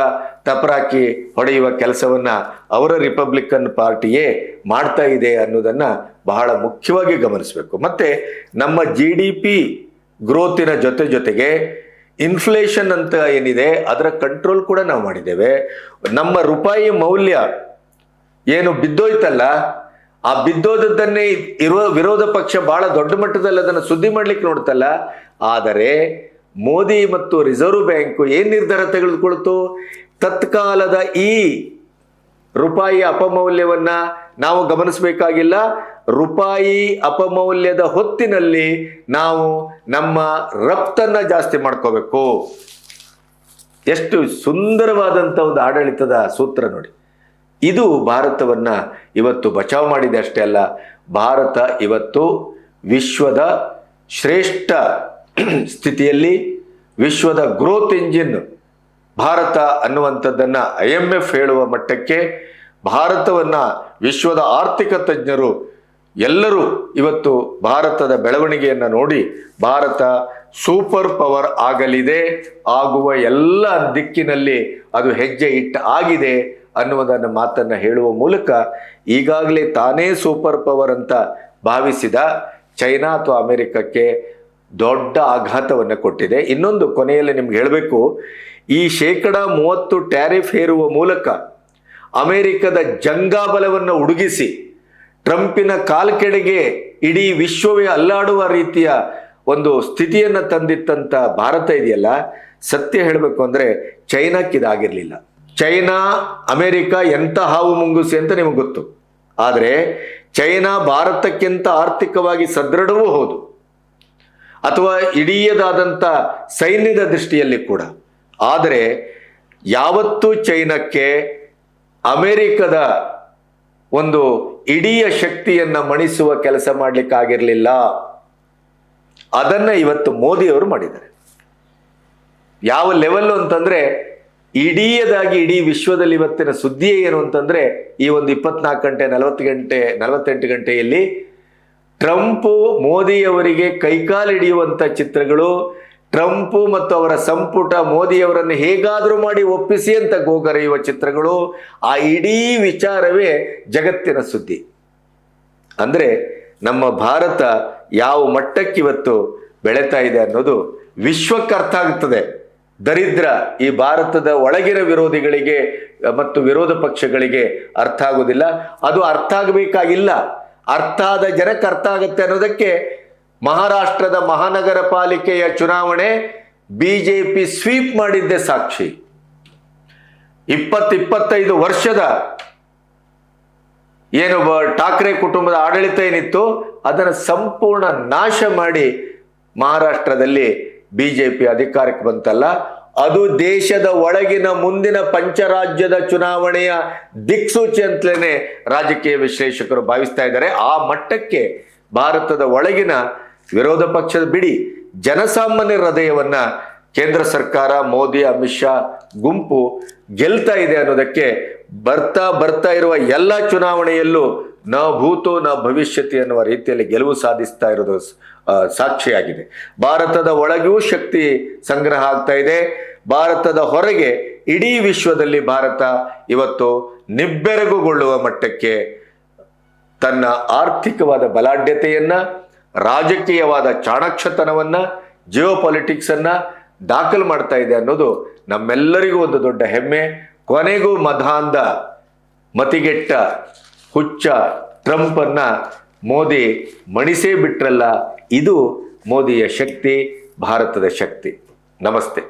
ತಪರಾಕಿ ಹೊಡೆಯುವ ಕೆಲಸವನ್ನ ಅವರ ರಿಪಬ್ಲಿಕನ್ ಪಾರ್ಟಿಯೇ ಮಾಡ್ತಾ ಇದೆ ಅನ್ನೋದನ್ನ ಬಹಳ ಮುಖ್ಯವಾಗಿ ಗಮನಿಸಬೇಕು. ಮತ್ತೆ ನಮ್ಮ GDP ಗ್ರೋತಿನ ಜೊತೆಗೆ ಇನ್ಫ್ಲೇಷನ್ ಅಂತ ಏನಿದೆ ಅದರ ಕಂಟ್ರೋಲ್ ಕೂಡ ನಾವು ಮಾಡಿದ್ದೇವೆ. ನಮ್ಮ ರೂಪಾಯಿ ಮೌಲ್ಯ ಏನು ಬಿದ್ದೋಯ್ತಲ್ಲ, ಆ ಬಿದ್ದೋದನ್ನೇ ಇರುವ ವಿರೋಧ ಪಕ್ಷ ಬಹಳ ದೊಡ್ಡ ಮಟ್ಟದಲ್ಲಿ ಅದನ್ನು ಸುದ್ದಿ ಮಾಡ್ಲಿಕ್ಕೆ ನೋಡ್ತಲ್ಲ. ಆದರೆ ಮೋದಿ ಮತ್ತು ರಿಸರ್ವ್ ಬ್ಯಾಂಕ್ ಏನ್ ನಿರ್ಧಾರ ತೆಗೆದುಕೊಳ್ತು, ತತ್ಕಾಲದ ಈ ರೂಪಾಯಿ ಅಪಮೌಲ್ಯವನ್ನ ನಾವು ಗಮನಿಸಬೇಕಾಗಿಲ್ಲ. ರೂಪಾಯಿ ಅಪಮೌಲ್ಯದ ಹೊತ್ತಿನಲ್ಲಿ ನಾವು ನಮ್ಮ ರಫ್ತನ್ನ ಜಾಸ್ತಿ ಮಾಡ್ಕೋಬೇಕು. ಎಷ್ಟು ಸುಂದರವಾದಂಥ ಒಂದು ಆಡಳಿತದ ಸೂತ್ರ ನೋಡಿ. ಇದು ಭಾರತವನ್ನ ಇವತ್ತು ಬಚಾವ್ ಮಾಡಿದೆ ಅಷ್ಟೇ ಅಲ್ಲ, ಭಾರತ ಇವತ್ತು ವಿಶ್ವದ ಶ್ರೇಷ್ಠ ಸ್ಥಿತಿಯಲ್ಲಿ, ವಿಶ್ವದ ಗ್ರೋತ್ ಎಂಜಿನ್ ಭಾರತ ಅನ್ನುವಂಥದ್ದನ್ನು IMF ಹೇಳುವ ಮಟ್ಟಕ್ಕೆ ಭಾರತವನ್ನ ವಿಶ್ವದ ಆರ್ಥಿಕ ತಜ್ಞರು ಎಲ್ಲರೂ ಇವತ್ತು ಭಾರತದ ಬೆಳವಣಿಗೆಯನ್ನು ನೋಡಿ ಭಾರತ ಸೂಪರ್ ಪವರ್ ಆಗಲಿದೆ, ಆಗುವ ಎಲ್ಲ ದಿಕ್ಕಿನಲ್ಲಿ ಅದು ಹೆಜ್ಜೆ ಆಗಿದೆ ಅನ್ನುವುದನ್ನು ಮಾತನ್ನು ಹೇಳುವ ಮೂಲಕ ಈಗಾಗಲೇ ತಾನೇ ಸೂಪರ್ ಪವರ್ ಅಂತ ಭಾವಿಸಿದ ಚೈನಾ ಅಥವಾ ಅಮೆರಿಕಕ್ಕೆ ದೊಡ್ಡ ಆಘಾತವನ್ನು ಕೊಟ್ಟಿದೆ. ಇನ್ನೊಂದು ಕೊನೆಯಲ್ಲಿ ನಿಮ್ಗೆ ಹೇಳಬೇಕು, ಈ 30% ಟ್ಯಾರಿಫ್ ಹೇರುವ ಮೂಲಕ ಅಮೆರಿಕದ ಜಂಗಾಬಲವನ್ನು ಉಡುಗಿಸಿ ಟ್ರಂಪಿನ ಕಾಲ್ಕೆಡೆಗೆ ಇಡೀ ವಿಶ್ವವೇ ಅಲ್ಲಾಡುವ ರೀತಿಯ ಒಂದು ಸ್ಥಿತಿಯನ್ನು ತಂದಿತ್ತಂತ ಭಾರತ ಇದೆಯಲ್ಲ, ಸತ್ಯ ಹೇಳಬೇಕು ಅಂದರೆ ಚೈನಾಕ್ಕಿದಾಗಿರಲಿಲ್ಲ. ಚೈನಾ ಅಮೆರಿಕ ಎಂಥ ಹಾವು ಮುಂಗುಸಿ ಅಂತ ನಿಮಗೆ ಗೊತ್ತು. ಆದರೆ ಚೈನಾ ಭಾರತಕ್ಕಿಂತ ಆರ್ಥಿಕವಾಗಿ ಸದೃಢವೂ ಹೌದು, ಅಥವಾ ಇಡೀದಾದಂಥ ಸೈನ್ಯದ ದೃಷ್ಟಿಯಲ್ಲಿ ಕೂಡ. ಆದರೆ ಯಾವತ್ತೂ ಚೈನಾಕ್ಕೆ ಅಮೆರಿಕದ ಒಂದು ಇಡೀ ಶಕ್ತಿಯನ್ನು ಮಣಿಸುವ ಕೆಲಸ ಮಾಡಲಿಕ್ಕಾಗಿರಲಿಲ್ಲ. ಅದನ್ನು ಇವತ್ತು ಮೋದಿಯವರು ಮಾಡಿದ್ದಾರೆ. ಯಾವ ಲೆವೆಲ್ ಅಂತಂದ್ರೆ, ಇಡೀ ವಿಶ್ವದಲ್ಲಿ ಇವತ್ತಿನ ಸುದ್ದಿ ಏನು ಅಂತಂದ್ರೆ, ಈ ಒಂದು 24 ಗಂಟೆ 48 ಗಂಟೆಯಲ್ಲಿ ಟ್ರಂಪ್ ಮೋದಿಯವರಿಗೆ ಕೈಕಾಲು ಹಿಡಿಯುವಂಥ ಚಿತ್ರಗಳು, ಟ್ರಂಪ್ ಮತ್ತು ಅವರ ಸಂಪುಟ ಮೋದಿಯವರನ್ನು ಹೇಗಾದರೂ ಮಾಡಿ ಒಪ್ಪಿಸಿ ಅಂತ ಗೋಗರೆಯುವ ಚಿತ್ರಗಳು, ಆ ಇಡೀ ವಿಚಾರವೇ ಜಗತ್ತಿನ ಸುದ್ದಿ. ಅಂದರೆ ನಮ್ಮ ಭಾರತ ಯಾವ ಮಟ್ಟಕ್ಕೆ ಇವತ್ತು ಬೆಳೀತಾ ಇದೆ ಅನ್ನೋದು ವಿಶ್ವಕ್ಕೆ ಅರ್ಥ ಆಗುತ್ತದೆ. ದರಿದ್ರ ಈ ಭಾರತದ ಒಳಗಿನ ವಿರೋಧಿಗಳಿಗೆ ಮತ್ತು ವಿರೋಧ ಪಕ್ಷಗಳಿಗೆ ಅರ್ಥ ಆಗೋದಿಲ್ಲ. ಅದು ಅರ್ಥ ಆಗಬೇಕಾಗಿಲ್ಲ, ಅರ್ಥ ಆದ ಜನಕ್ಕೆ ಅರ್ಥ ಆಗುತ್ತೆ ಅನ್ನೋದಕ್ಕೆ ಮಹಾರಾಷ್ಟ್ರದ ಮಹಾನಗರ ಪಾಲಿಕೆಯ ಚುನಾವಣೆ ಬಿಜೆಪಿ ಸ್ವೀಪ್ ಮಾಡಿದ್ದೇ ಸಾಕ್ಷಿ. 20-25 ವರ್ಷದ ಏನು ಠಾಕ್ರೆ ಕುಟುಂಬದ ಆಡಳಿತ ಏನಿತ್ತು ಅದನ್ನು ಸಂಪೂರ್ಣ ನಾಶ ಮಾಡಿ ಮಹಾರಾಷ್ಟ್ರದಲ್ಲಿ ಬಿಜೆಪಿ ಅಧಿಕಾರಕ್ಕೆ ಬಂತಲ್ಲ, ಅದು ದೇಶದ ಒಳಗಿನ ಮುಂದಿನ ಪಂಚರಾಜ್ಯದ ಚುನಾವಣೆಯ ದಿಕ್ಸೂಚಿ ಅಂತಲೇ ರಾಜಕೀಯ ವಿಶ್ಲೇಷಕರು ಭಾವಿಸ್ತಾ ಇದ್ದಾರೆ. ಆ ಮಟ್ಟಕ್ಕೆ ಭಾರತದ ಒಳಗಿನ ವಿರೋಧ ಪಕ್ಷದ ಬಿಡಿ ಜನಸಾಮಾನ್ಯರ ಹೃದಯವನ್ನ ಕೇಂದ್ರ ಸರ್ಕಾರ, ಮೋದಿ, ಅಮಿತ್ ಶಾ ಗುಂಪು ಗೆಲ್ತಾ ಇದೆ ಅನ್ನೋದಕ್ಕೆ ಬರ್ತಾ ಇರುವ ಎಲ್ಲ ಚುನಾವಣೆಯಲ್ಲೂ ನ ಭೂತೋ ನ ಭವಿಷ್ಯತಿ ಅನ್ನುವ ರೀತಿಯಲ್ಲಿ ಗೆಲುವು ಸಾಧಿಸ್ತಾ ಇರೋದು ಸಾಕ್ಷಿಯಾಗಿದೆ. ಭಾರತದ ಒಳಗೂ ಶಕ್ತಿ ಸಂಗ್ರಹ ಆಗ್ತಾ ಇದೆ, ಭಾರತದ ಹೊರಗೆ ಇಡೀ ವಿಶ್ವದಲ್ಲಿ ಭಾರತ ಇವತ್ತು ನಿಬ್ಬೆರಗುಗೊಳ್ಳುವ ಮಟ್ಟಕ್ಕೆ ತನ್ನ ಆರ್ಥಿಕವಾದ ಬಲಾಢ್ಯತೆಯನ್ನ, ರಾಜಕೀಯವಾದ ಚಾಣಾಕ್ಷತನವನ್ನ, ಜಿಯೋಪಾಲಿಟಿಕ್ಸ್ ಅನ್ನ ದಾಖಲು ಮಾಡ್ತಾ ಇದೆ ಅನ್ನೋದು ನಮ್ಮೆಲ್ಲರಿಗೂ ಒಂದು ದೊಡ್ಡ ಹೆಮ್ಮೆ. ಕೊನೆಗೂ ಮಧಾಂಧ ಮತಿಗೆಟ್ಟ ಹುಚ್ಚ ಟ್ರಂಪ್ ಅನ್ನ ಮೋದಿ ಮಣಿಸೇ ಬಿಟ್ರಲ್ಲ. ಇದು ಮೋದಿಯ ಶಕ್ತಿ, ಭಾರತದ ಶಕ್ತಿ. ನಮಸ್ತೆ.